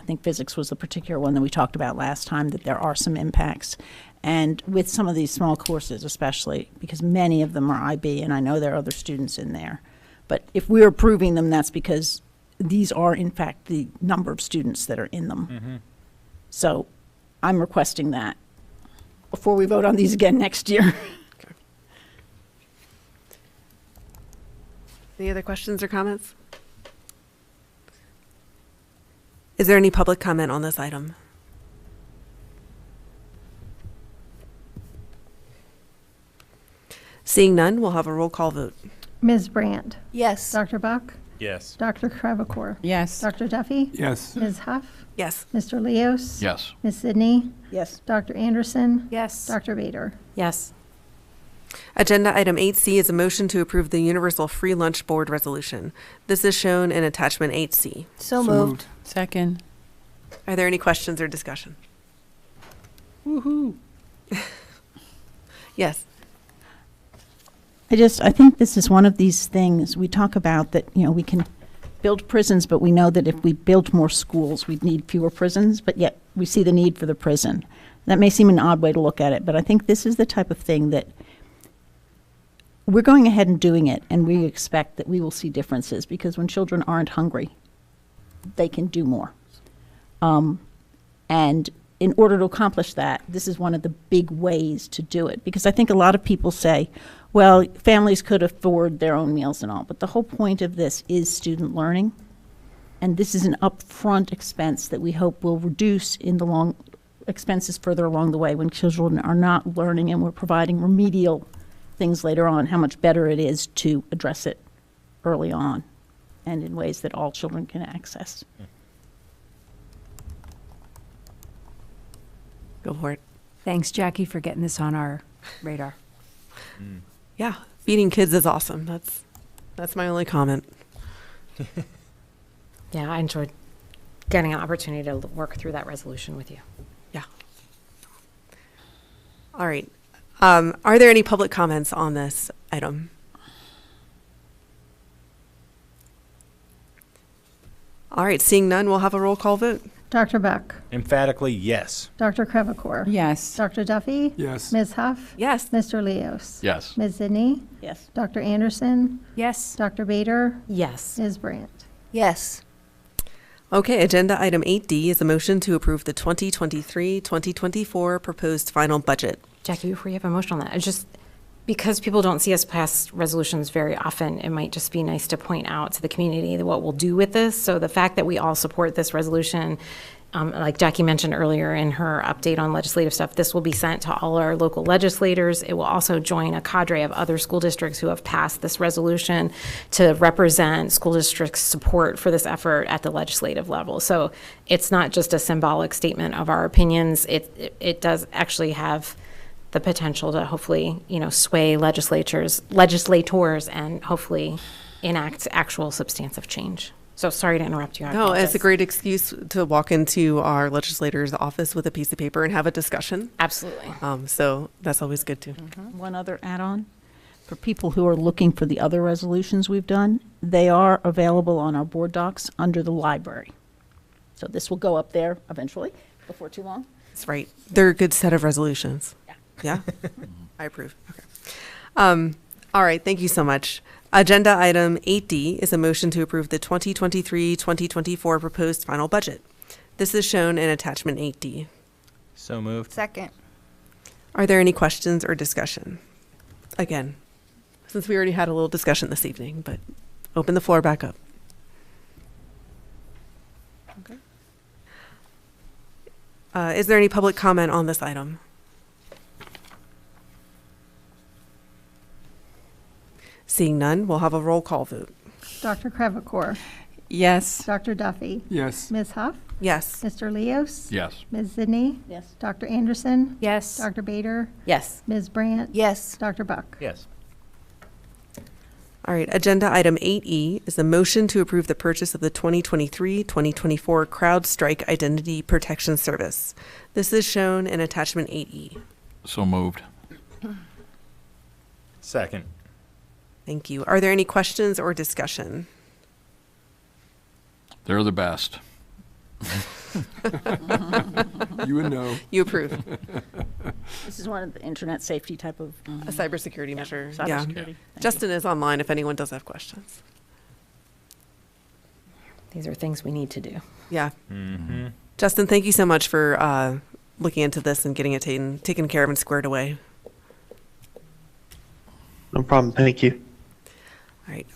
[SPEAKER 3] think physics was the particular one that we talked about last time, that there are some impacts. And with some of these small courses especially, because many of them are IB and I know there are other students in there. But if we're approving them, that's because these are, in fact, the number of students that are in them.
[SPEAKER 12] Mm-hmm.
[SPEAKER 3] So I'm requesting that before we vote on these again next year.
[SPEAKER 1] Okay. Any other questions or comments? Is there any public comment on this item? Seeing none, we'll have a roll call vote.
[SPEAKER 2] Ms. Brandt.
[SPEAKER 8] Yes.
[SPEAKER 2] Dr. Buck.
[SPEAKER 12] Yes.
[SPEAKER 2] Dr. Crevecore.
[SPEAKER 7] Yes.
[SPEAKER 2] Dr. Duffy.
[SPEAKER 16] Yes.
[SPEAKER 2] Ms. Huff.
[SPEAKER 1] Yes.
[SPEAKER 2] Mr. Leos.
[SPEAKER 11] Yes.
[SPEAKER 2] Ms. Sidney.
[SPEAKER 3] Yes.
[SPEAKER 2] Dr. Anderson.
[SPEAKER 19] Yes.
[SPEAKER 2] Dr. Bader.
[SPEAKER 13] Yes.
[SPEAKER 1] Agenda item 8C is a motion to approve the Universal Free Lunch Board resolution. This is shown in attachment 8C.
[SPEAKER 8] So moved.
[SPEAKER 7] Second.
[SPEAKER 1] Are there any questions or discussion?
[SPEAKER 7] Woohoo.
[SPEAKER 1] Yes.
[SPEAKER 3] I think this is one of these things we talk about that, we can build prisons, but we know that if we built more schools, we'd need fewer prisons, but yet we see the need for the prison. That may seem an odd way to look at it, but I think this is the type of thing that we're going ahead and doing it, and we expect that we will see differences, because when children aren't hungry, they can do more. And in order to accomplish that, this is one of the big ways to do it. Because I think a lot of people say, well, families could afford their own meals and all, but the whole point of this is student learning. And this is an upfront expense that we hope will reduce in the long expenses further along the way when children are not learning and we're providing remedial things later on, how much better it is to address it early on and in ways that all children can access.
[SPEAKER 1] Go for it.
[SPEAKER 14] Thanks, Jackie, for getting this on our radar.
[SPEAKER 1] Yeah. Feeding kids is awesome. That's my only comment.
[SPEAKER 13] Yeah, I enjoyed getting an opportunity to work through that resolution with you.
[SPEAKER 1] Yeah. All right. Are there any public comments on this item? All right. Seeing none, we'll have a roll call vote.
[SPEAKER 2] Dr. Beck.
[SPEAKER 12] Emphatically, yes.
[SPEAKER 2] Dr. Crevecore.
[SPEAKER 7] Yes.
[SPEAKER 2] Dr. Duffy.
[SPEAKER 16] Yes.
[SPEAKER 2] Ms. Huff.
[SPEAKER 1] Yes.
[SPEAKER 2] Mr. Leos.
[SPEAKER 11] Yes.
[SPEAKER 2] Ms. Sidney.
[SPEAKER 3] Yes.
[SPEAKER 2] Dr. Anderson.
[SPEAKER 14] Yes.
[SPEAKER 2] Dr. Bader.
[SPEAKER 13] Yes.
[SPEAKER 2] Ms. Brandt.
[SPEAKER 8] Yes.
[SPEAKER 1] Okay, agenda item 8D is a motion to approve the 2023-2024 proposed final budget.
[SPEAKER 13] Jackie, before you have a motion on that, it's just because people don't see us pass resolutions very often, it might just be nice to point out to the community what we'll do with this. So the fact that we all support this resolution, like Jackie mentioned earlier in her update on legislative stuff, this will be sent to all our local legislators. It will also join a cadre of other school districts who have passed this resolution to represent school districts' support for this effort at the legislative level. So it's not just a symbolic statement of our opinions. It does actually have the potential to hopefully, sway legislators and hopefully enact actual substantive change. So sorry to interrupt you. I
[SPEAKER 1] No,
[SPEAKER 13] apologize.
[SPEAKER 1] it's a great excuse to walk into our legislator's office with a piece of paper and have a discussion.
[SPEAKER 13] Absolutely.
[SPEAKER 1] So that's always good too.
[SPEAKER 3] One other add-on, for people who are looking for the other resolutions we've done, they are available on our board docs under the library. So this will go up there eventually, before too long.
[SPEAKER 1] That's right. They're a good set of resolutions. Yeah? I approve. Okay. All right. Thank you so much. Agenda item 8D is a motion to approve the 2023-2024 proposed final budget. This is shown in attachment 8D.
[SPEAKER 12] So moved.
[SPEAKER 8] Second.
[SPEAKER 1] Are there any questions or discussion? Again, since we already had a little discussion this evening, but open the floor back up. Okay. Is there any public comment on this item? Seeing none, we'll have a roll call vote.
[SPEAKER 2] Dr. Crevecore.
[SPEAKER 7] Yes.
[SPEAKER 2] Dr. Duffy.
[SPEAKER 16] Yes.
[SPEAKER 2] Ms. Huff.
[SPEAKER 1] Yes.
[SPEAKER 2] Mr. Leos.
[SPEAKER 11] Yes.
[SPEAKER 2] Ms. Sidney.
[SPEAKER 3] Yes.
[SPEAKER 2] Dr. Anderson.
[SPEAKER 14] Yes.
[SPEAKER 2] Dr. Bader.
[SPEAKER 13] Yes.
[SPEAKER 2] Ms. Brandt.
[SPEAKER 8] Yes.
[SPEAKER 2] Dr. Buck.
[SPEAKER 12] Yes.
[SPEAKER 1] All right, agenda item 8E is a motion to approve the purchase of the 2023-2024 CrowdStrike Identity Protection Service. This is shown in attachment 8E.
[SPEAKER 11] So moved.
[SPEAKER 12] Second.
[SPEAKER 1] Thank you. Are there any questions or discussion?
[SPEAKER 11] They're the best.
[SPEAKER 16] You would know.
[SPEAKER 1] You approve.
[SPEAKER 3] This is one of the internet safety type of.
[SPEAKER 1] A cybersecurity measure.
[SPEAKER 3] Cybersecurity.
[SPEAKER 1] Yeah.
[SPEAKER 3] Thank
[SPEAKER 1] Justin is online if anyone does have questions.
[SPEAKER 13] These are things we need to do.
[SPEAKER 1] Yeah.
[SPEAKER 12] Mm-hmm.
[SPEAKER 1] Justin, thank you so much for looking into this and getting it taken care of and squared away.
[SPEAKER 21] No problem. Thank you.
[SPEAKER 1] All right.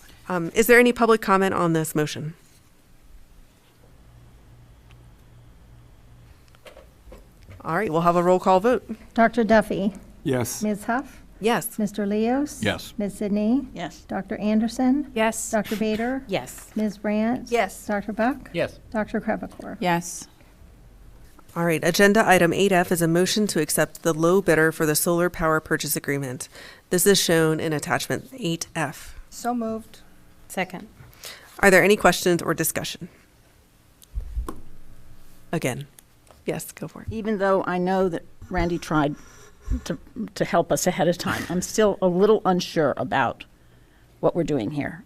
[SPEAKER 1] Is there any public comment on this motion? All right, we'll have a roll call vote.
[SPEAKER 2] Dr. Duffy.
[SPEAKER 16] Yes.
[SPEAKER 2] Ms. Huff.
[SPEAKER 1] Yes.
[SPEAKER 2] Mr. Leos?
[SPEAKER 11] Yes.
[SPEAKER 2] Ms. Sidney?
[SPEAKER 3] Yes.
[SPEAKER 2] Dr. Anderson?
[SPEAKER 14] Yes.
[SPEAKER 2] Dr. Bader?
[SPEAKER 13] Yes.
[SPEAKER 2] Ms. Brandt?
[SPEAKER 8] Yes.
[SPEAKER 2] Dr. Buck?
[SPEAKER 12] Yes.
[SPEAKER 2] Dr. Crevecore?
[SPEAKER 7] Yes.
[SPEAKER 1] All right, agenda item 8F is a motion to accept the low bidder for the solar power purchase agreement. This is shown in attachment 8F.
[SPEAKER 8] So moved.
[SPEAKER 13] Second.
[SPEAKER 1] Are there any questions or discussion? Again, yes, go for it.
[SPEAKER 3] Even though I know that Randy tried to help us ahead of time, I'm still a little unsure about what we're doing here.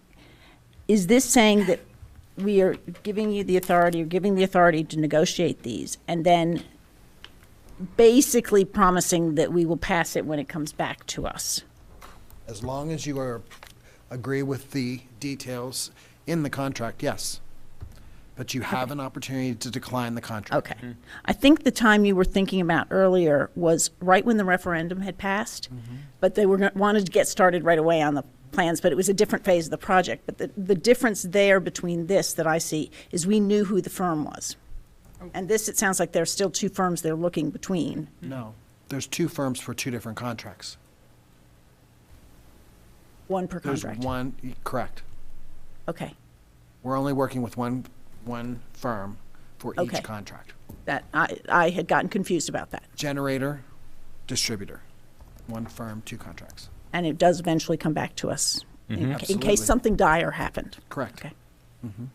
[SPEAKER 3] Is this saying that we are giving you the authority, or giving the authority to negotiate these, and then basically promising that we will pass it when it comes back to us?
[SPEAKER 9] As long as you agree with the details in the contract, yes. But you have an opportunity to decline the contract.
[SPEAKER 3] Okay. I think the time you were thinking about earlier was right when the referendum had passed, but they wanted to get started right away on the plans, but it was a different phase of the project. But the difference there between this that I see is we knew who the firm was. And this, it sounds like there's still two firms they're looking between.
[SPEAKER 9] No, there's two firms for two different contracts.
[SPEAKER 3] One per
[SPEAKER 9] There's
[SPEAKER 3] contract.
[SPEAKER 9] one, correct.
[SPEAKER 3] Okay.
[SPEAKER 9] We're only working with one firm for
[SPEAKER 3] Okay.
[SPEAKER 9] each contract.
[SPEAKER 3] That, I had gotten confused about that.
[SPEAKER 9] Generator, distributor, one firm, two contracts.
[SPEAKER 3] And it does eventually come back to us in
[SPEAKER 9] Absolutely.
[SPEAKER 3] case something dire happened.
[SPEAKER 9] Correct.
[SPEAKER 3] Okay.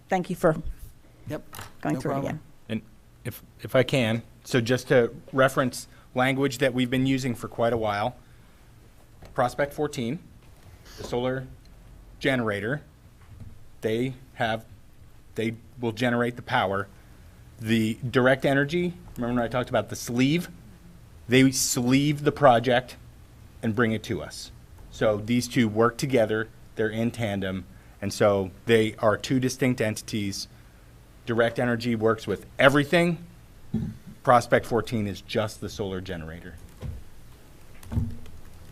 [SPEAKER 3] Thank you for
[SPEAKER 9] Yep.
[SPEAKER 3] going
[SPEAKER 9] No
[SPEAKER 3] through
[SPEAKER 9] problem.
[SPEAKER 3] it again.
[SPEAKER 12] And if I can, so just to reference language that we've been using for quite a while, Prospect 14, the solar generator, they will generate the power. The direct energy, remember when I talked about the sleeve? They sleeve the project and bring it to us. So these two work together, they're in tandem, and so they are two distinct entities. Direct energy works with everything. Prospect 14 is just the solar generator.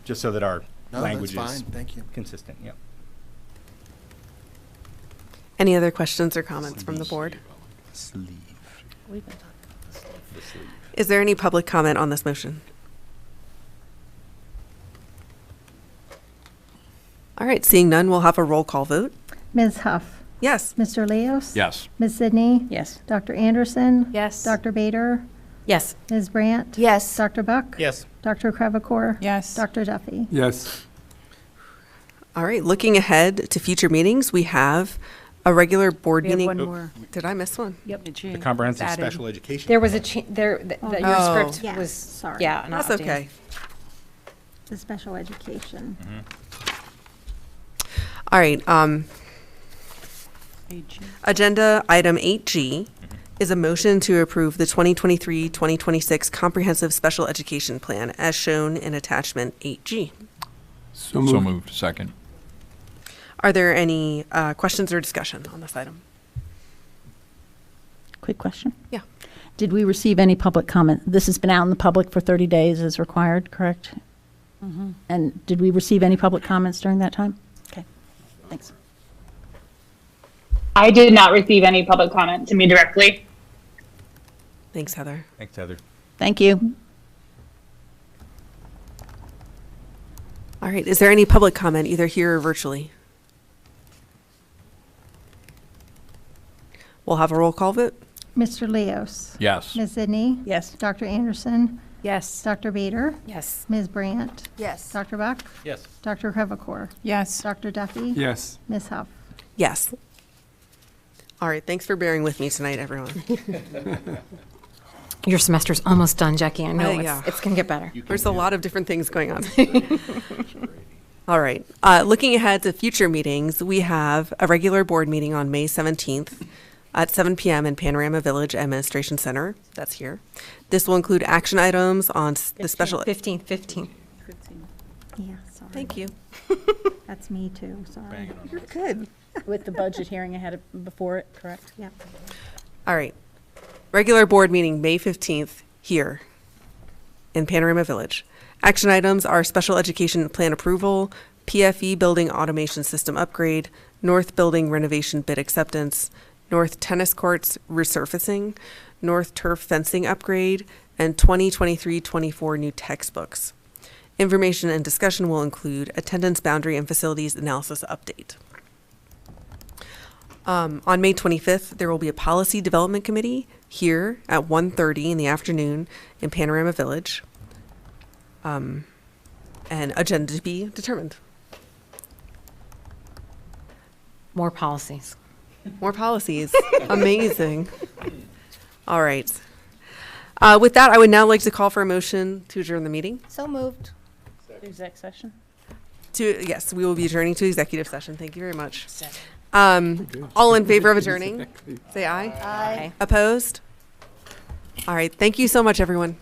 [SPEAKER 12] Just so that our
[SPEAKER 9] No,
[SPEAKER 12] language
[SPEAKER 9] that's
[SPEAKER 12] is
[SPEAKER 9] fine. Thank you.
[SPEAKER 12] consistent, yep.
[SPEAKER 1] Any other questions or comments from the board? Is there any public comment on this motion? All right, seeing none, we'll have a roll call vote.
[SPEAKER 2] Ms. Huff?
[SPEAKER 1] Yes.
[SPEAKER 2] Mr. Leos?
[SPEAKER 11] Yes.
[SPEAKER 2] Ms. Sidney?
[SPEAKER 3] Yes.
[SPEAKER 2] Dr. Anderson?
[SPEAKER 14] Yes.
[SPEAKER 2] Dr. Bader?
[SPEAKER 13] Yes.
[SPEAKER 2] Ms. Brandt?
[SPEAKER 8] Yes.
[SPEAKER 2] Dr. Buck?
[SPEAKER 12] Yes.
[SPEAKER 2] Dr. Crevecore?
[SPEAKER 7] Yes.
[SPEAKER 2] Dr. Duffy?
[SPEAKER 16] Yes.
[SPEAKER 1] All right, looking ahead to future meetings, we have a regular board
[SPEAKER 14] We have
[SPEAKER 1] meeting.
[SPEAKER 14] one more.
[SPEAKER 1] Did I miss one?
[SPEAKER 14] Yep.
[SPEAKER 12] The comprehensive
[SPEAKER 14] Added.
[SPEAKER 12] special education.
[SPEAKER 13] There was your
[SPEAKER 1] Oh.
[SPEAKER 13] script
[SPEAKER 2] Yes,
[SPEAKER 13] was,
[SPEAKER 2] sorry.
[SPEAKER 13] yeah, not
[SPEAKER 1] That's
[SPEAKER 13] updated.
[SPEAKER 1] okay.
[SPEAKER 2] The special education.
[SPEAKER 1] All right, agenda item 8G is a motion to approve the 2023-2026 Comprehensive Special Education Plan as shown in attachment 8G.
[SPEAKER 16] So
[SPEAKER 11] So
[SPEAKER 16] moved.
[SPEAKER 11] moved. Second.
[SPEAKER 1] Are there any questions or discussion on this item?
[SPEAKER 3] Quick question.
[SPEAKER 1] Yeah.
[SPEAKER 3] Did we receive any public comment? This has been out in the public for 30 days as required, correct? And did we receive any public comments during that time? Okay, thanks.
[SPEAKER 21] I did not receive any public comment to me directly.
[SPEAKER 1] Thanks, Heather.
[SPEAKER 12] Thanks, Heather.
[SPEAKER 3] Thank you.
[SPEAKER 1] All right, is there any public comment either here or virtually? We'll have a roll call vote.
[SPEAKER 2] Mr. Leos?
[SPEAKER 11] Yes.
[SPEAKER 2] Ms. Sidney?
[SPEAKER 3] Yes.
[SPEAKER 2] Dr. Anderson?
[SPEAKER 14] Yes.
[SPEAKER 2] Dr. Bader?
[SPEAKER 13] Yes.
[SPEAKER 2] Ms. Brandt?
[SPEAKER 8] Yes.
[SPEAKER 2] Dr. Buck?
[SPEAKER 12] Yes.
[SPEAKER 2] Dr. Crevecore?
[SPEAKER 7] Yes.
[SPEAKER 2] Dr. Duffy?
[SPEAKER 16] Yes.
[SPEAKER 2] Ms. Huff?
[SPEAKER 1] Yes. All right, thanks for bearing with me tonight, everyone.
[SPEAKER 13] Your semester's almost done, Jackie. I know
[SPEAKER 1] Yeah.
[SPEAKER 13] it's going to get better.
[SPEAKER 1] There's a lot of different things going on. All right. Looking ahead to future meetings, we have a regular board meeting on May 17th at 7 p.m. in Panorama Village Administration Center. That's here. This will include action items on the special.
[SPEAKER 13] 15.
[SPEAKER 2] Yeah, sorry.
[SPEAKER 1] Thank you.
[SPEAKER 2] That's me too, sorry.
[SPEAKER 1] You're good.
[SPEAKER 3] With the budget hearing ahead of, before it, correct?
[SPEAKER 2] Yep.
[SPEAKER 1] All right. Regular board meeting, May 15th, here in Panorama Village. Action items are special education plan approval, PFE building automation system upgrade, North building renovation bid acceptance, North tennis courts resurfacing, North turf fencing upgrade, and 2023-24 new textbooks. Information and discussion will include attendance boundary and facilities analysis update. On May 25th, there will be a policy development committee here at 1:30 in the afternoon in Panorama Village. And agenda to be determined.
[SPEAKER 13] More policies.
[SPEAKER 1] More policies. Amazing. All right. With that, I would now like to call for a motion to adjourn the meeting.
[SPEAKER 8] So moved.
[SPEAKER 3] Exec session?
[SPEAKER 1] Yes, we will be adjourning to executive session. Thank you very much. All in favor of adjourning, say aye.
[SPEAKER 8] Aye.
[SPEAKER 1] Opposed? All right. Thank you so much, everyone.